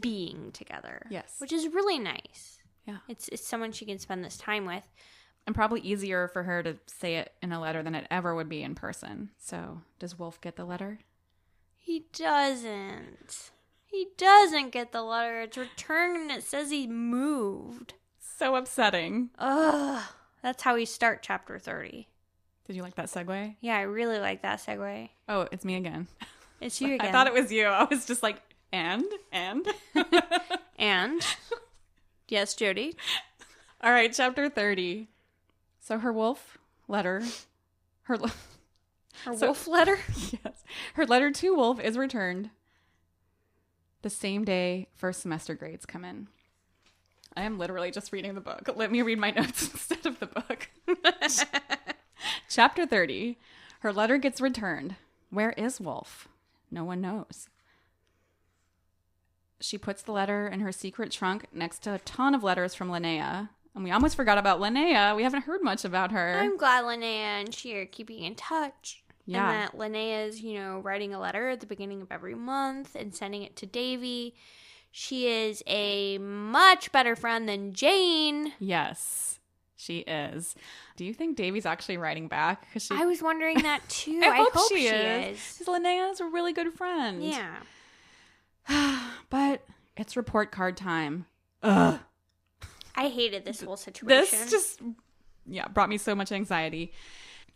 being together. Yes. Which is really nice. Yeah. It's someone she can spend this time with. And probably easier for her to say it in a letter than it ever would be in person. So, does Wolf get the letter? He doesn't. He doesn't get the letter. It's returned and it says he moved. So upsetting. Ugh. That's how we start chapter 30. Did you like that segue? Yeah, I really like that segue. Oh, it's me again. It's you again. I thought it was you. I was just like, and? And? Yes, Jody. All right, chapter 30. So her wolf letter, her wolf letter? Yes. Her letter to Wolf is returned the same day first semester grades come in. I am literally just reading the book. Let me read my notes instead of the book. Chapter 30. Her letter gets returned. Where is Wolf? No one knows. She puts the letter in her secret trunk next to a ton of letters from Linnea. And we almost forgot about Linnea. We haven't heard much about her. I'm glad Linnea and she are keeping in touch. Yeah. And that Linnea is, writing a letter at the beginning of every month and sending it to Davey. She is a much better friend than Jane. Yes, she is. Do you think Davey's actually writing back? I was wondering that too. I hope she is. Because Linnea is a really good friend. Yeah. But it's report card time. Ugh. I hated this whole situation. This just, brought me so much anxiety.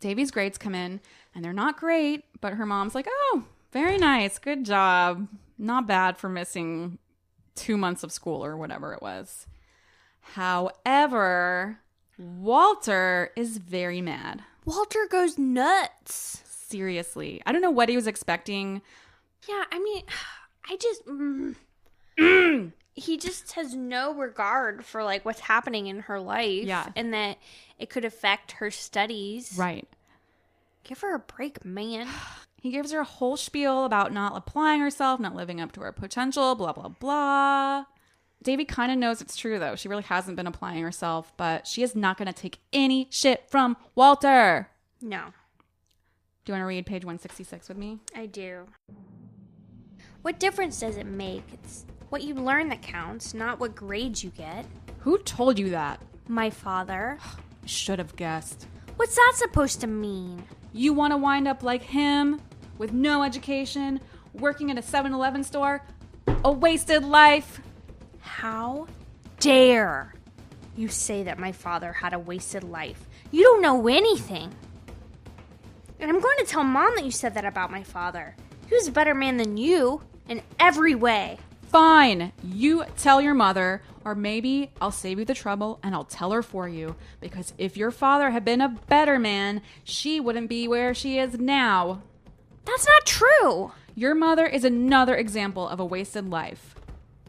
Davey's grades come in, and they're not great, but her mom's like, oh, very nice. Good job. Not bad for missing 2 months of school or whatever it was. However, Walter is very mad. Walter goes nuts. Seriously. I don't know what he was expecting. Yeah, I mean, he just has no regard for like what's happening in her life. Yeah. And that it could affect her studies. Right. Give her a break, man. He gives her a whole spiel about not applying herself, not living up to her potential, blah, blah, blah. Davey kind of knows it's true, though. She really hasn't been applying herself, but she is not going to take any shit from Walter. No. Do you want to read page 166 with me? I do. What difference does it make? It's what you learn that counts, not what grades you get. Who told you that? My father. I should have guessed. What's that supposed to mean? You want to wind up like him, with no education, working at a 7-Eleven store? A wasted life. How dare you say that my father had a wasted life? You don't know anything. And I'm going to tell Mom that you said that about my father. He was a better man than you in every way. Fine. You tell your mother, or maybe I'll save you the trouble and I'll tell her for you. Because if your father had been a better man, she wouldn't be where she is now. That's not true. Your mother is another example of a wasted life.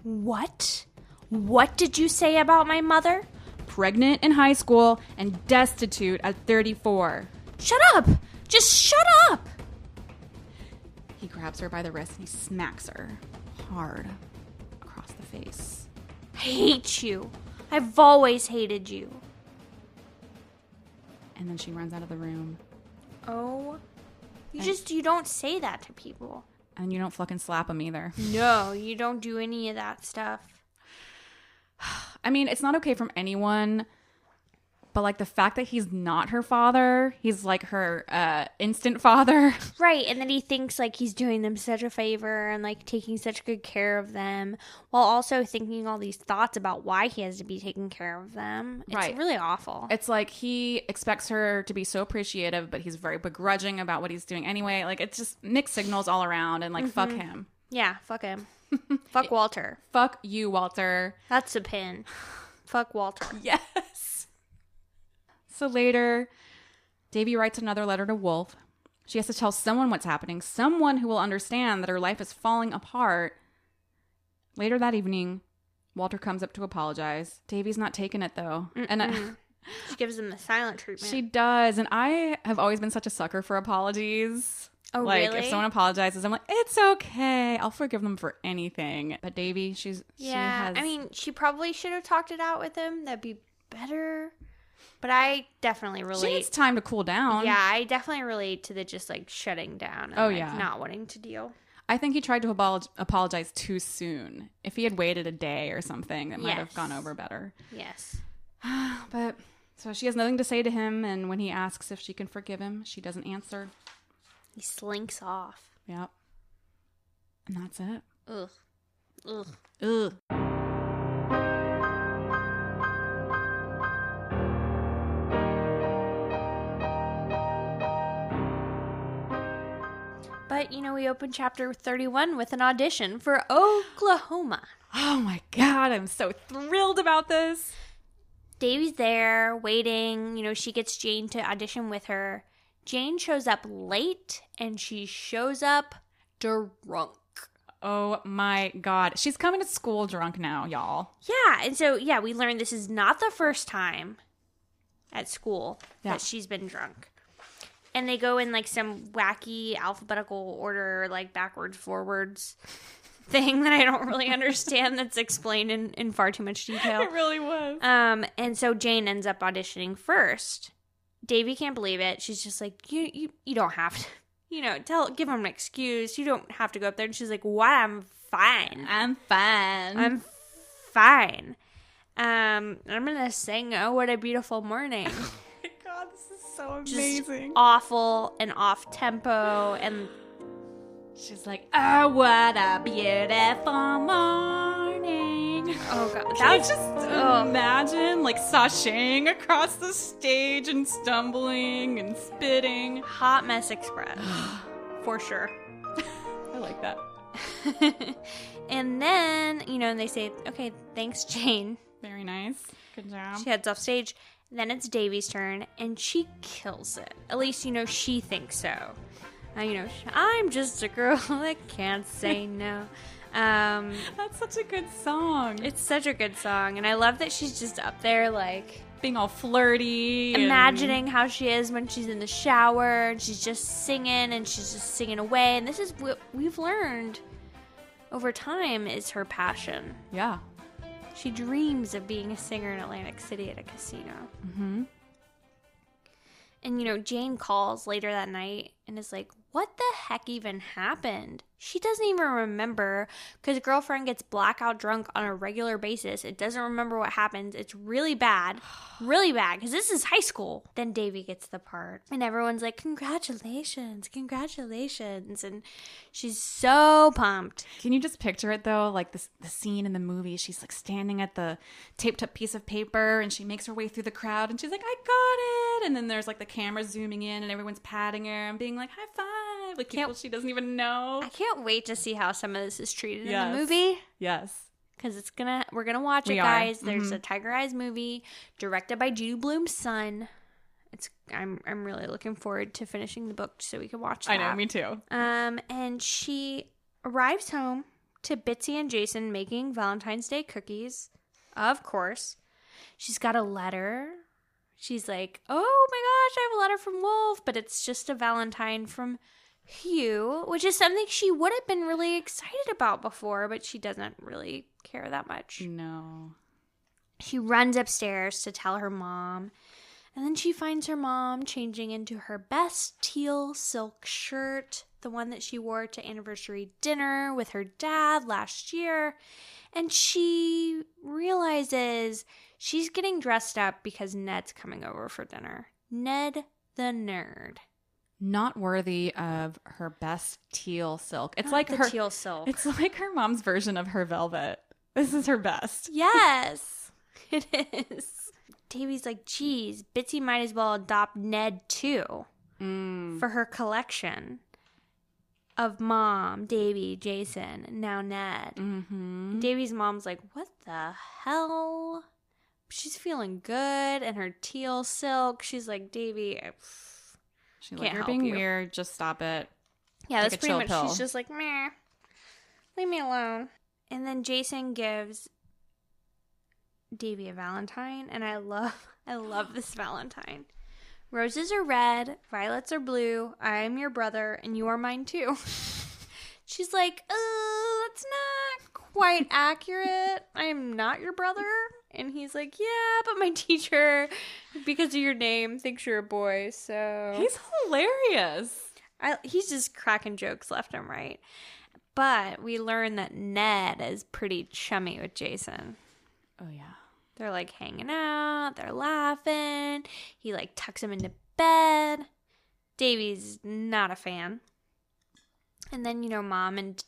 What? What did you say about my mother? Pregnant in high school and destitute at 34. Shut up! Just shut up! He grabs her by the wrist and he smacks her hard across the face. I hate you. I've always hated you. And then she runs out of the room. Oh. You don't say that to people. And you don't fucking slap him either. No, you don't do any of that stuff. I mean, it's not okay from anyone, but like the fact that he's not her father, he's like her instant father. Right, and then he thinks like he's doing them such a favor and like taking such good care of them while also thinking all these thoughts about why he has to be taking care of them. It's really awful. It's like he expects her to be so appreciative, but he's very begrudging about what he's doing anyway. Like it's just mixed signals all around and like fuck him. Yeah, fuck him. Fuck Walter. Fuck you, Walter. That's the pin. Fuck Walter. Yes. So later, Davey writes another letter to Wolf. She has to tell someone what's happening, someone who will understand that her life is falling apart. Later that evening, Walter comes up to apologize. Davey's not taking it, though. And she gives him the silent treatment. She does. And I have always been such a sucker for apologies. Oh, like, really? If someone apologizes, I'm like, it's okay. I'll forgive them for anything. But Davey, she probably should have talked it out with him. That'd be better. But I definitely relate. She needs time to cool down. Yeah, I definitely relate to the just like shutting down and not wanting to deal. I think he tried to apologize too soon. If he had waited a day or something, it might have gone over better. Yes. But so she has nothing to say to him, and when he asks if she can forgive him, she doesn't answer. He slinks off. Yep. And that's it. Ugh. Ugh. Ugh. But, we open chapter 31 with an audition for Oklahoma. Oh my God, I'm so thrilled about this. Davey's there waiting. She gets Jane to audition with her. Jane shows up late and she shows up drunk. Oh my God. She's coming to school drunk now, y'all. Yeah. And so, we learned this is not the first time at school that she's been drunk. And they go in like some wacky alphabetical order, like backwards, forwards thing that I don't really understand that's explained in far too much detail. It really was. And so Jane ends up auditioning first. Davey can't believe it. She's just like, you don't have to, give him an excuse. You don't have to go up there. And she's like, what? I'm fine. I'm fine. I'm going to sing Oh, What a Beautiful Morning. God, this is so amazing. Just awful and off tempo, and she's like, oh, what a beautiful morning. Oh God, Can you just imagine like sashaying across the stage and stumbling and spitting? Hot Mess Express, for sure. I like that. And then they say, okay, thanks, Jane. Very nice. Good job. She heads off stage. Then it's Davey's turn, and she kills it. At least, she thinks so. I'm just a girl that can't say no. That's such a good song. It's such a good song, and I love that she's just up there, like... being all flirty. Imagining how she is when she's in the shower, and she's just singing, and she's just singing away. And this is what we've learned over time is her passion. Yeah. She dreams of being a singer in Atlantic City at a casino. Mm-hmm. And, Jane calls later that night and is like, what the heck even happened? She doesn't even remember because girlfriend gets blackout drunk on a regular basis. It doesn't remember what happens. It's really bad because this is high school. Then Davey gets the part and everyone's like, congratulations. And she's so pumped. Can you just picture it though? Like the scene in the movie, she's like standing at the taped up piece of paper and she makes her way through the crowd and she's like, I got it. And then there's like the camera zooming in and everyone's patting her and being like, high five. Like people she doesn't even know. I can't wait to see how some of this is treated in the movie. Yes. Because we're gonna watch it, guys. There's a Tiger Eyes movie directed by Judy Blume's son. I'm really looking forward to finishing the book so we can watch that. I know, me too. And she arrives home to Bitsy and Jason making Valentine's Day cookies. Of course. She's got a letter. She's like, oh my gosh, I have a letter from Wolf, but it's just a Valentine from Hugh, which is something she would have been really excited about before, but she doesn't really care that much. No. She runs upstairs to tell her mom, And then she finds her mom changing into her best teal silk shirt, the one that she wore to anniversary dinner with her dad last year. And she realizes she's getting dressed up because Ned's coming over for dinner. Ned the nerd. Not worthy of her best teal silk. It's Not like the her teal silk. It's like her mom's version of her velvet. This is her best. Yes, it is. Davey's like, geez, Bitsy might as well adopt Ned too for her collection of Mom, Davey, Jason, and now Ned. Mm-hmm. Davey's mom's like, what the hell? She's feeling good in her teal silk. She's like, Davey, She's can't like, you're help being you. weird. Just stop it. Yeah, Take that's a pretty chill much. pill. She's just like, meh, leave me alone. And then Jason gives Davey a Valentine, and I love this Valentine. Roses are red, violets are blue. I am your brother, and you are mine too. She's like, that's not quite accurate. I am not your brother. And he's like, yeah, but my teacher, because of your name, thinks you're a boy, so... He's hilarious. He's just cracking jokes left and right. But we learn that Ned is pretty chummy with Jason. Oh, yeah. They're like hanging out. They're laughing. He like tucks him into bed. Davey's not a fan. And then, Mom and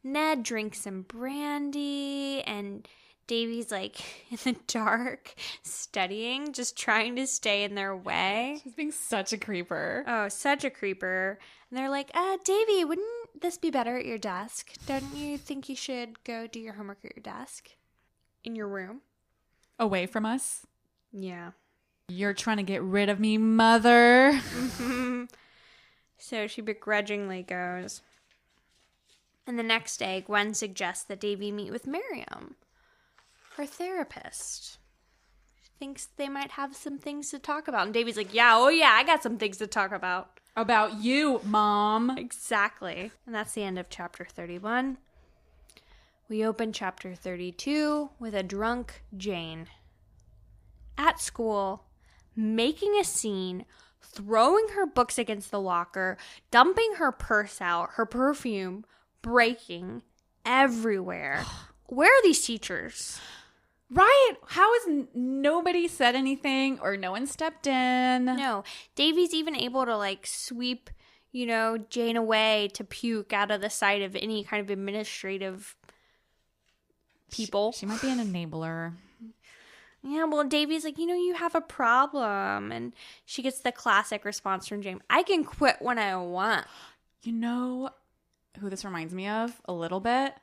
Ned drink some brandy. And Davey's like in the dark studying, just trying to stay in their way. She's being such a creeper. Oh, such a creeper. And they're like, Davey, wouldn't this be better at your desk? Don't you think you should go do your homework at your desk? In your room? Away from us? Yeah. You're trying to get rid of me, mother. So she begrudgingly goes. And the next day, Gwen suggests that Davey meet with Miriam, her therapist. She thinks they might have some things to talk about. And Davey's like, yeah, I got some things to talk about. About you, Mom. Exactly. And that's the end of chapter 31. We open chapter 32 with a drunk Jane. At school, making a scene, throwing her books against the locker, dumping her purse out, her perfume, breaking everywhere. Where are these teachers? Right? How has nobody said anything or no one stepped in? No. Davey's even able to like sweep, Jane away to puke out of the sight of any kind of administrative people. She might be an enabler. Yeah, well, Davey's like, you have a problem. And she gets the classic response from Jane. I can quit when I want. You know who this reminds me of a little bit?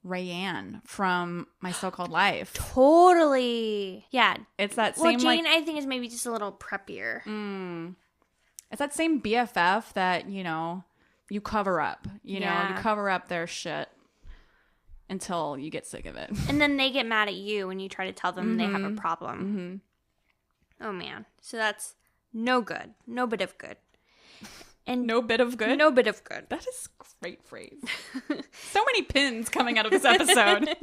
Rayanne from My So-Called Life. Totally. Yeah. It's that same, well, Jane, I think, is maybe just a little preppier. It's that same BFF that, you cover up. You cover up their shit until you get sick of it. And then they get mad at you when you try to tell them they have a problem. Oh, man. So that's no good. No bit of good. And no bit of good? No bit of good. That is a great phrase. So many pins coming out of this episode.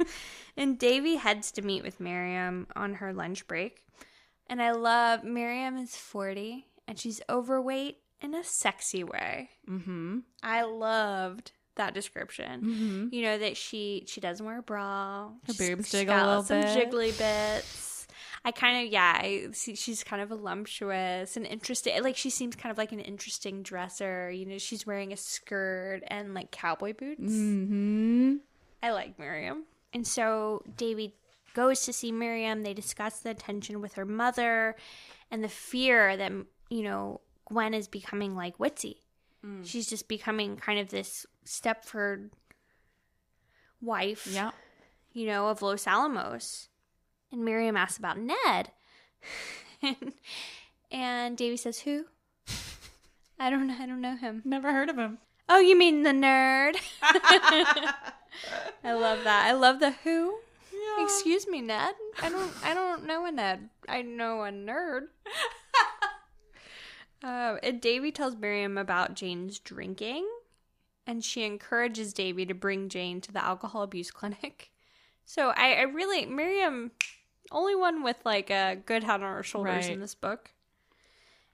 And Davey heads to meet with Miriam on her lunch break. And I love, Miriam is 40 and she's overweight in a sexy way. I loved that description. That she doesn't wear a bra. Her boobs jiggle a little some bit. Jiggly bits. I see she's kind of voluptuous and interesting. Like, she seems kind of like an interesting dresser. She's wearing a skirt and like cowboy boots. I like Miriam. And so Davey goes to see Miriam. They discuss the tension with her mother and the fear that, Gwen is becoming like Witsy. She's just becoming kind of this Stepford wife, of Los Alamos. And Miriam asks about Ned. and Davey says, who? I don't know him. Never heard of him. Oh, you mean the nerd? I love that. I love the who. Yeah. Excuse me, Ned. I don't know a Ned. I know a nerd. And Davey tells Miriam about Jane's drinking. And she encourages Davey to bring Jane to the alcohol abuse clinic. So I really, Miriam, only one with like a good head on her shoulders in this book.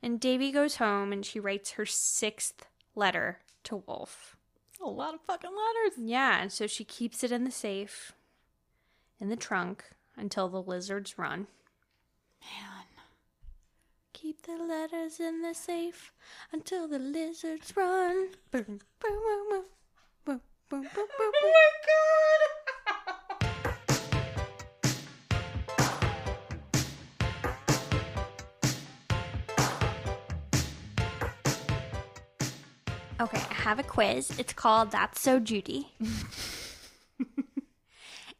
And Davey goes home and she writes her 6th letter to Wolf. A lot of fucking letters. Yeah, and so she keeps it in the safe, in the trunk, until the lizards run. Man. Keep the letters in the safe until the lizards run. Boom, boom, boom, boom, boom, boom, boom, boom. Oh my God. Okay, I have a quiz. It's called That's So Judy.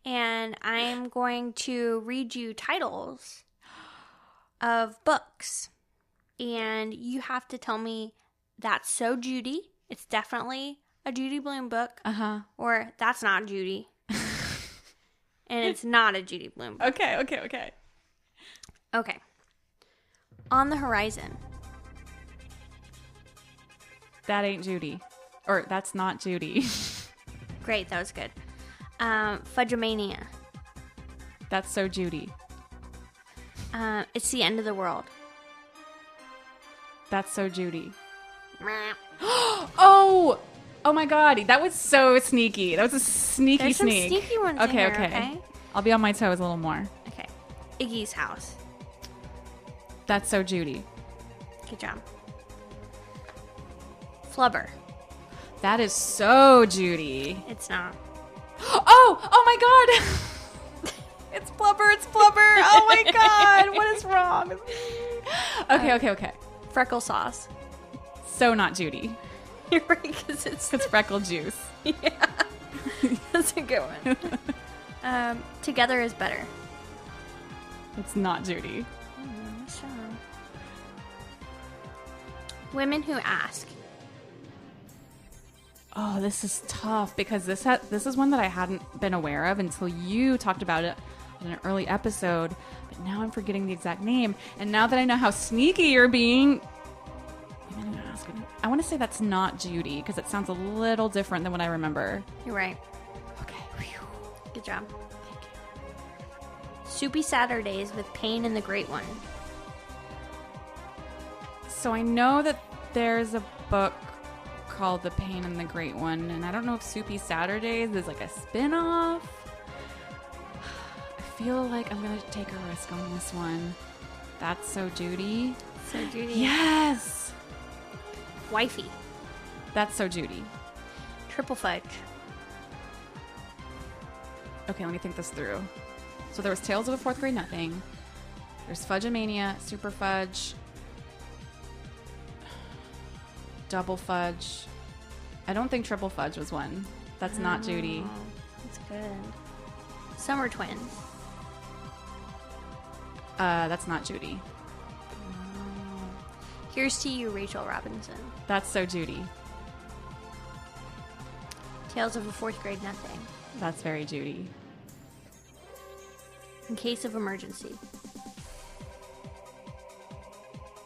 And I'm going to read you titles of books. And you have to tell me that's So Judy. It's definitely a Judy Blume book. Uh-huh. Or that's not Judy. And it's not a Judy Blume book. Okay. Okay. On the Horizon. That ain't Judy. Or that's not Judy. Great, that was good. Fudgemania. That's So Judy. It's the End of the World. That's So Judy. Oh my God. That was so sneaky. That was a sneaky There's some sneak. sneaky ones in here, okay? I'll be on my toes a little more. Okay. Iggy's House. That's So Judy. Good job. Flubber. That is So Judy. It's not. Oh my God. It's Flubber. Oh my God. What is wrong with me? Okay. Freckle Sauce. So not Judy. You're right, because it's freckle juice. Yeah. That's a good one. Together is Better. It's not Judy. Sure. Women Who Ask. Oh, this is tough because this is one that I hadn't been aware of until you talked about it in an early episode. But now I'm forgetting the exact name. And now that I know how sneaky you're being, I want to say that's not Judy because it sounds a little different than what I remember. You're right. Okay. Whew. Good job. Thank you. Soupy Saturdays with Pain and the Great One. So I know that there's a book called The Pain and the Great One, and I don't know if Soupy Saturdays is like a spin-off. I feel like I'm gonna take a risk on this one. That's So Judy. So Judy. Yes. Wifey. That's So Judy. Triple Fudge. Okay, let me think this through. So there was Tales of a Fourth Grade Nothing. There's Fudgemania, Super Fudge, Double Fudge. I don't think Triple Fudge was one. That's not Judy. That's good. Summer Twins. That's not Judy. Here's to You, Rachel Robinson. That's So Judy. Tales of a Fourth Grade Nothing. That's very Judy. In Case of Emergency.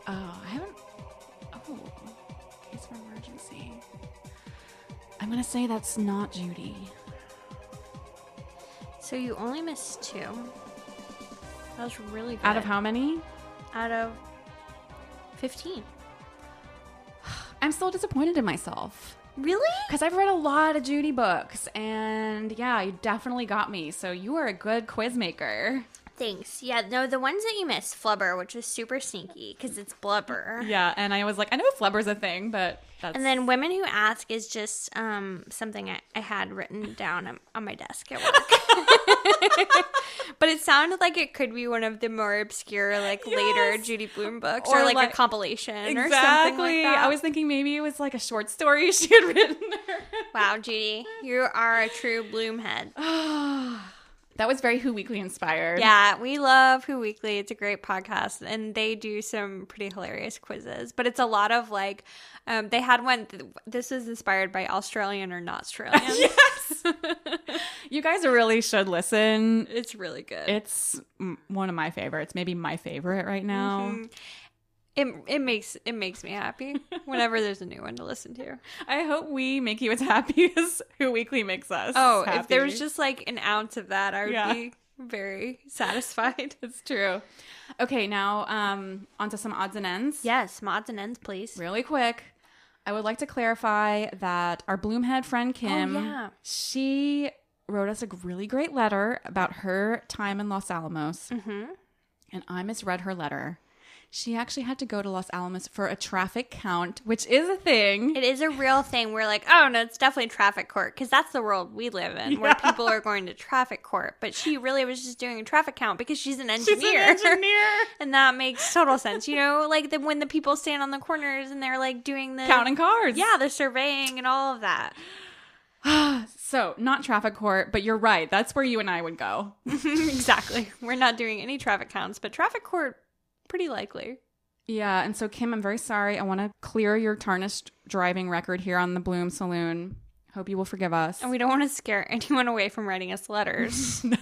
Oh, I haven't... Oh, Case of Emergency. I'm going to say that's not Judy. So you only missed 2. That was really good. Out of how many? Out of 15. I'm still disappointed in myself. Really? Because I've read a lot of Judy books, and yeah, you definitely got me. So you are a good quiz maker. Thanks. Yeah, no, the ones that you missed, Flubber, which was super sneaky because it's blubber. Yeah, and I was like, I know Flubber's a thing, but that's... And then Women Who Ask is just something I had written down on my desk at work. But it sounded like it could be one of the more obscure, like, later Judy Blume books, or like a compilation or something like that. I was thinking maybe it was like a short story she had written. Wow, Judy, you are a true Blume head. That was very Who Weekly inspired. Yeah, we love Who Weekly. It's a great podcast, and they do some pretty hilarious quizzes. But it's a lot of like, they had one. This was inspired by Australian or Not Australian. Yes, you guys really should listen. It's really good. It's one of my favorites. Maybe my favorite right now. Mm-hmm. It makes me happy whenever there's a new one to listen to. I hope we make you as happy as Who Weekly makes us. Oh, happy. if there was just like an ounce of that, I would be very satisfied. It's true. Okay, now on to some odds and ends. Yes, some odds and ends, please. Really quick. I would like to clarify that our Bloomhead friend Kim, she wrote us a really great letter about her time in Los Alamos. Mm-hmm. And I misread her letter. She actually had to go to Los Alamos for a traffic count, which is a thing. It is a real thing. We're like, oh, no, it's definitely traffic court, because that's the world we live in, where people are going to traffic court. But she really was just doing a traffic count because she's an engineer. And that makes total sense. You know, like when the people stand on the corners and they're like doing the... Counting cars. Yeah, the surveying and all of that. So, not traffic court, but you're right. That's where you and I would go. Exactly. We're not doing any traffic counts, but traffic court... pretty likely. Yeah, and so Kim, I'm very sorry. I want to clear your tarnished driving record here on the Blume Saloon. Hope you will forgive us. And we don't want to scare anyone away from writing us letters. No.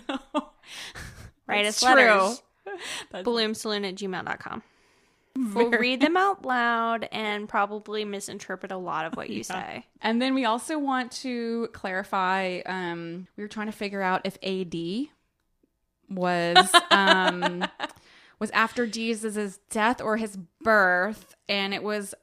Write That's us true. letters. BlumeSaloon@gmail.com. We'll read them out loud and probably misinterpret a lot of what you say. And then we also want to clarify, we were trying to figure out if AD was after Jesus' death or his birth, and it was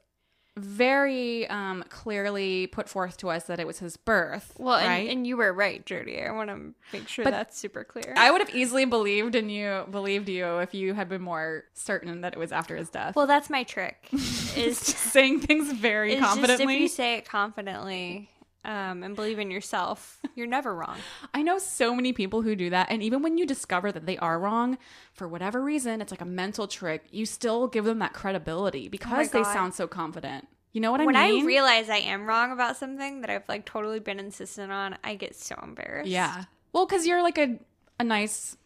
very clearly put forth to us that it was his birth. Well, right? and you were right, Jody. I want to make sure that's super clear. I would have easily believed you if you had been more certain that it was after his death. Well, that's my trick. Is saying things very confidently. Just if you say it confidently and believe in yourself, you're never wrong. I know so many people who do that, and even when you discover that they are wrong, for whatever reason, it's like a mental trick. You still give them that credibility because they sound so confident. You know what I mean? When I realize I am wrong about something that I've like totally been insistent on, I get so embarrassed. Yeah. Well, because you're like a nice,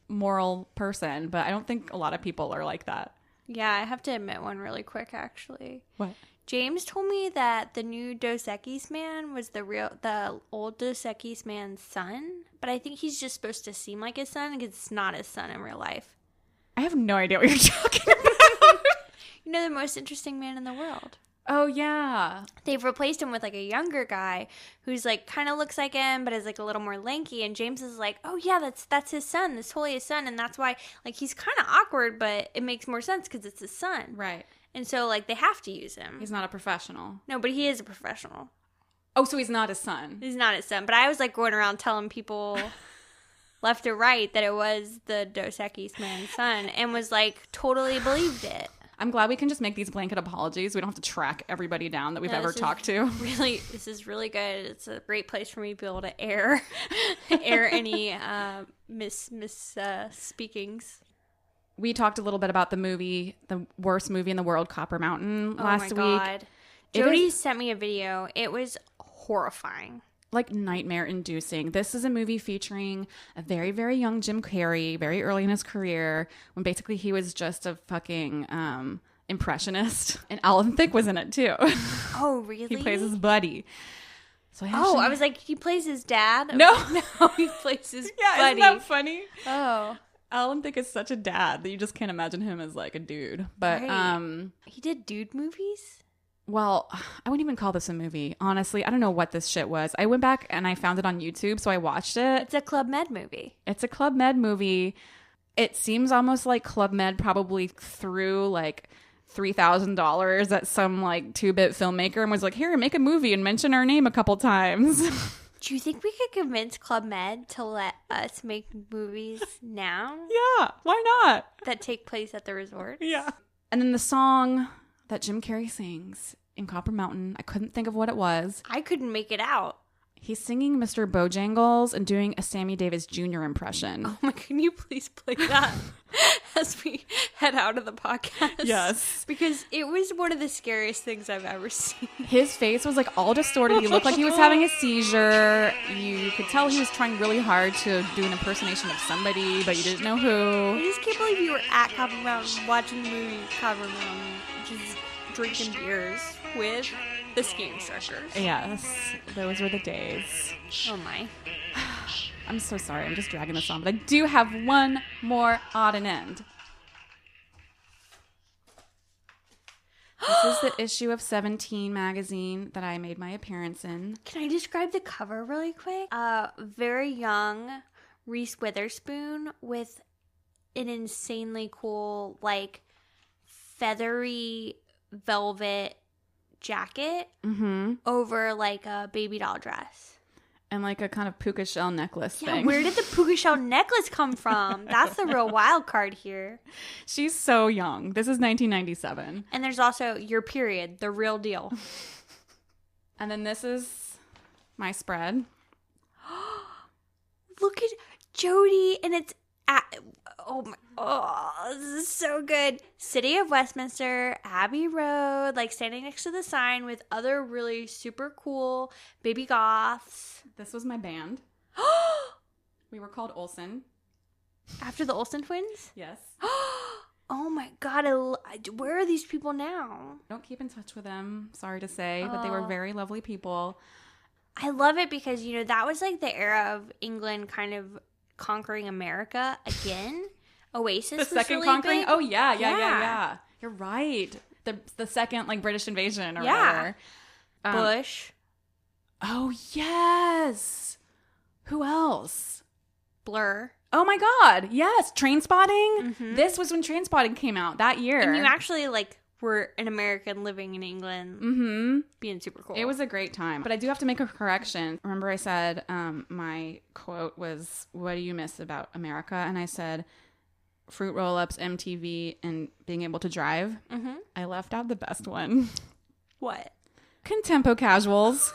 moral person, but I don't think a lot of people are like that. Yeah, I have to admit one really quick, actually. What? James told me that the new Dos Equis man was the old Dos Equis man's son, but I think he's just supposed to seem like his son because it's not his son in real life. I have no idea what you're talking about. You know, the most interesting man in the world. Oh, yeah. They've replaced him with like a younger guy who's like kind of looks like him, but is like a little more lanky. And James is like, oh yeah, that's his son. That's totally his son. And that's why like he's kind of awkward, but it makes more sense because it's his son. Right. And so, like, they have to use him. He's not a professional. No, but he is a professional. Oh, so he's not his son. He's not his son. But I was, like, going around telling people left or right that it was the Dos Equis man's son and was, like, totally believed it. I'm glad we can just make these blanket apologies. We don't have to track everybody down that we've ever talked to. This is really good. It's a great place for me to be able to air any speakings. We talked a little bit about the movie, the worst movie in the world, Copper Mountain, last week. Oh my God. Jody sent me a video. It was horrifying. Like nightmare-inducing. This is a movie featuring a very, very young Jim Carrey, very early in his career, when basically he was just a fucking impressionist. And Alan Thicke was in it, too. Oh, really? He plays his buddy. So I was like, he plays his dad? No, he plays his buddy. Isn't that funny? Oh. Alan Thicke is such a dad that you just can't imagine him as like a dude. But right. He did dude movies? Well, I wouldn't even call this a movie. Honestly, I don't know what this shit was. I went back and I found it on YouTube, so I watched it. It's a Club Med movie. It's a Club Med movie. It seems almost like Club Med probably threw like $3,000 at some like 2-bit filmmaker and was like, here, make a movie and mention our name a couple times. Do you think we could convince Club Med to let us make movies now? Yeah, why not? That take place at the resort? Yeah. And then the song that Jim Carrey sings in Copper Mountain, I couldn't think of what it was. I couldn't make it out. He's singing Mr. Bojangles and doing a Sammy Davis Jr. impression. Oh my, can you please play that as we head out of the podcast? Yes. Because it was one of the scariest things I've ever seen. His face was like all distorted. He looked like he was having a seizure. You could tell he was trying really hard to do an impersonation of somebody, but you didn't know who. I just can't believe you were at Copper Mountain watching the movie Copper Mountain, just drinking beers with the ski instructors. Yes, those were the days. Oh my. I'm so sorry. I'm just dragging this on, but I do have one more odd and end. This is the issue of 17 magazine that I made my appearance in. Can I describe the cover really quick? Very young, Reese Witherspoon with an insanely cool, like, feathery velvet jacket over, like, a baby doll dress. And, like, a kind of puka shell necklace thing. Yeah, where did the puka shell necklace come from? That's the real wild card here. She's so young. This is 1997. And there's also Your Period, the real deal. And then this is my spread. Look at Jody, and it's this is so good. City of Westminster, Abbey Road, like standing next to the sign with other really super cool baby goths. This was my band. We were called Olsen. After the Olsen twins? Yes. Oh my God, where are these people now? I don't keep in touch with them, sorry to say, but they were very lovely people. I love it because, you know, that was like the era of England kind of conquering America again. Oasis was second really conquering? big. Oh, yeah. You're right. The second, like, British invasion or whatever. Bush. Oh, yes. Who else? Blur. Oh, my God. Yes. Trainspotting. This was when Trainspotting came out that year. And you actually, like, were an American living in England, being super cool. It was a great time. But I do have to make a correction. Remember I said my quote was, what do you miss about America? And I said, fruit roll-ups, MTV, and being able to drive. I left out the best one. What? Contempo casuals.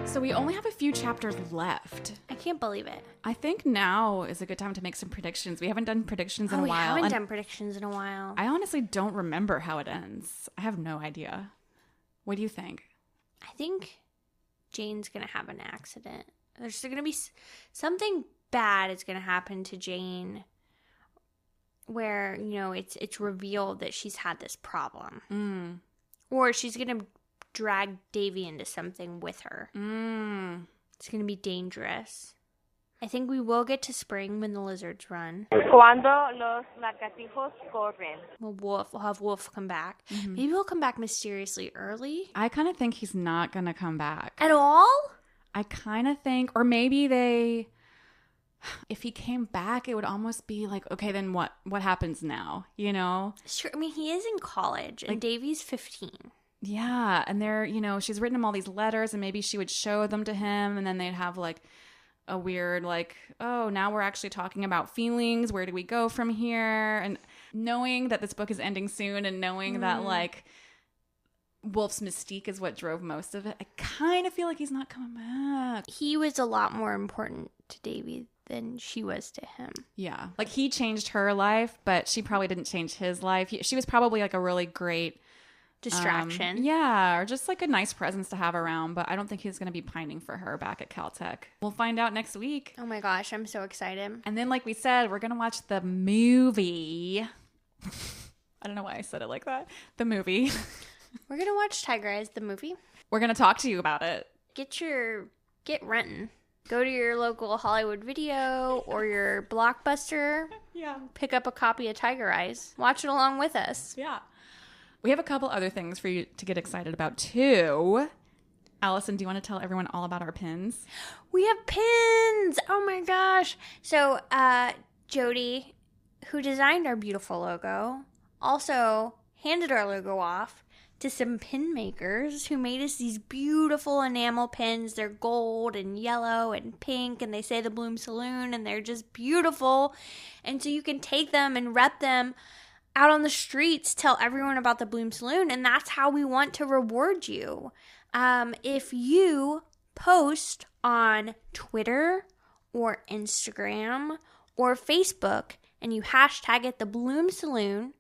So we only have a few chapters left. I can't believe it. I think now is a good time to make some predictions. We haven't done predictions in a while. We haven't done predictions in a while. I honestly don't remember how it ends. I have no idea. What do you think? I think Jane's going to have an accident. There's going to be something bad is going to happen to Jane where, you know, it's revealed that she's had this problem. Or she's going to drag Davey into something with her. It's going to be dangerous. I think we will get to spring when the lizards run. Cuando los lagartijos corren. We'll have Wolf come back. Maybe he'll come back mysteriously early. I kind of think he's not going to come back. At all? I kind of think, or maybe if he came back, it would almost be like, okay, then what happens now? You know? Sure. I mean, he is in college, and Like, Davey's 15. Yeah, and they're, you know, she's written him all these letters, and maybe she would show them to him, and then they'd have like a weird, like, oh, now we're actually talking about feelings. Where do we go from here? And knowing that this book is ending soon, and knowing that like Wolf's mystique is what drove most of it, I kind of feel like he's not coming back. He was a lot more important to Davey than she was to him. Yeah, like he changed her life, but she probably didn't change his life. She was probably like a really great distraction. Yeah, or just like a nice presence to have around, but I don't think he's going to be pining for her back at Caltech. We'll find out next week. Oh my gosh, I'm so excited. And then, like we said, we're going to watch the movie. I don't know why I said it like that. The movie. We're going to watch Tiger Eyes, the movie. We're going to talk to you about it. Get renting. Go to your local Hollywood Video or your Blockbuster. Yeah. Pick up a copy of Tiger Eyes. Watch it along with us. Yeah. We have a couple other things for you to get excited about, too. Allison, do you want to tell everyone all about our pins? We have pins! Oh, my gosh. So, Jody, who designed our beautiful logo, also handed our logo off to some pin makers who made us these beautiful enamel pins. They're gold and yellow and pink, and they say the Blume Saloon, and they're just beautiful. And so you can take them and rep them out on the streets, tell everyone about the Blume Saloon, and that's how we want to reward you. If you post on Twitter or Instagram or Facebook and you hashtag it the Blume Saloon,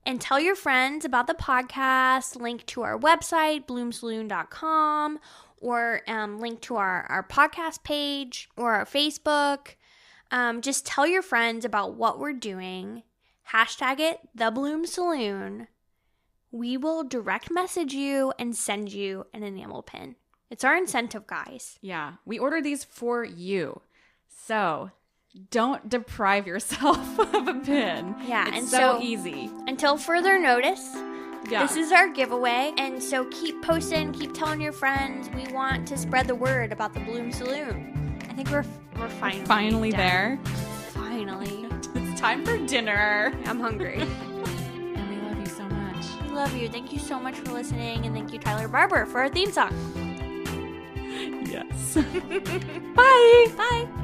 and tell your friends about the podcast, link to our website, bloomsaloon.com, or link to our podcast page or our Facebook. Just tell your friends about what we're doing. Hashtag it, the Blume Saloon. We will direct message you and send you an enamel pin. It's our incentive, guys. Yeah. We ordered these for you. So don't deprive yourself of a pin. Yeah, it's and so so easy. Until further notice, Yeah. this is our giveaway. And so keep posting, keep telling your friends. We want to spread the word about the Blume Saloon. I think we're finally done. There. Finally. It's time for dinner. I'm hungry. And we love you so much. We love you. Thank you so much for listening. And thank you, Tyler Barber, for our theme song. Yes. Bye. Bye.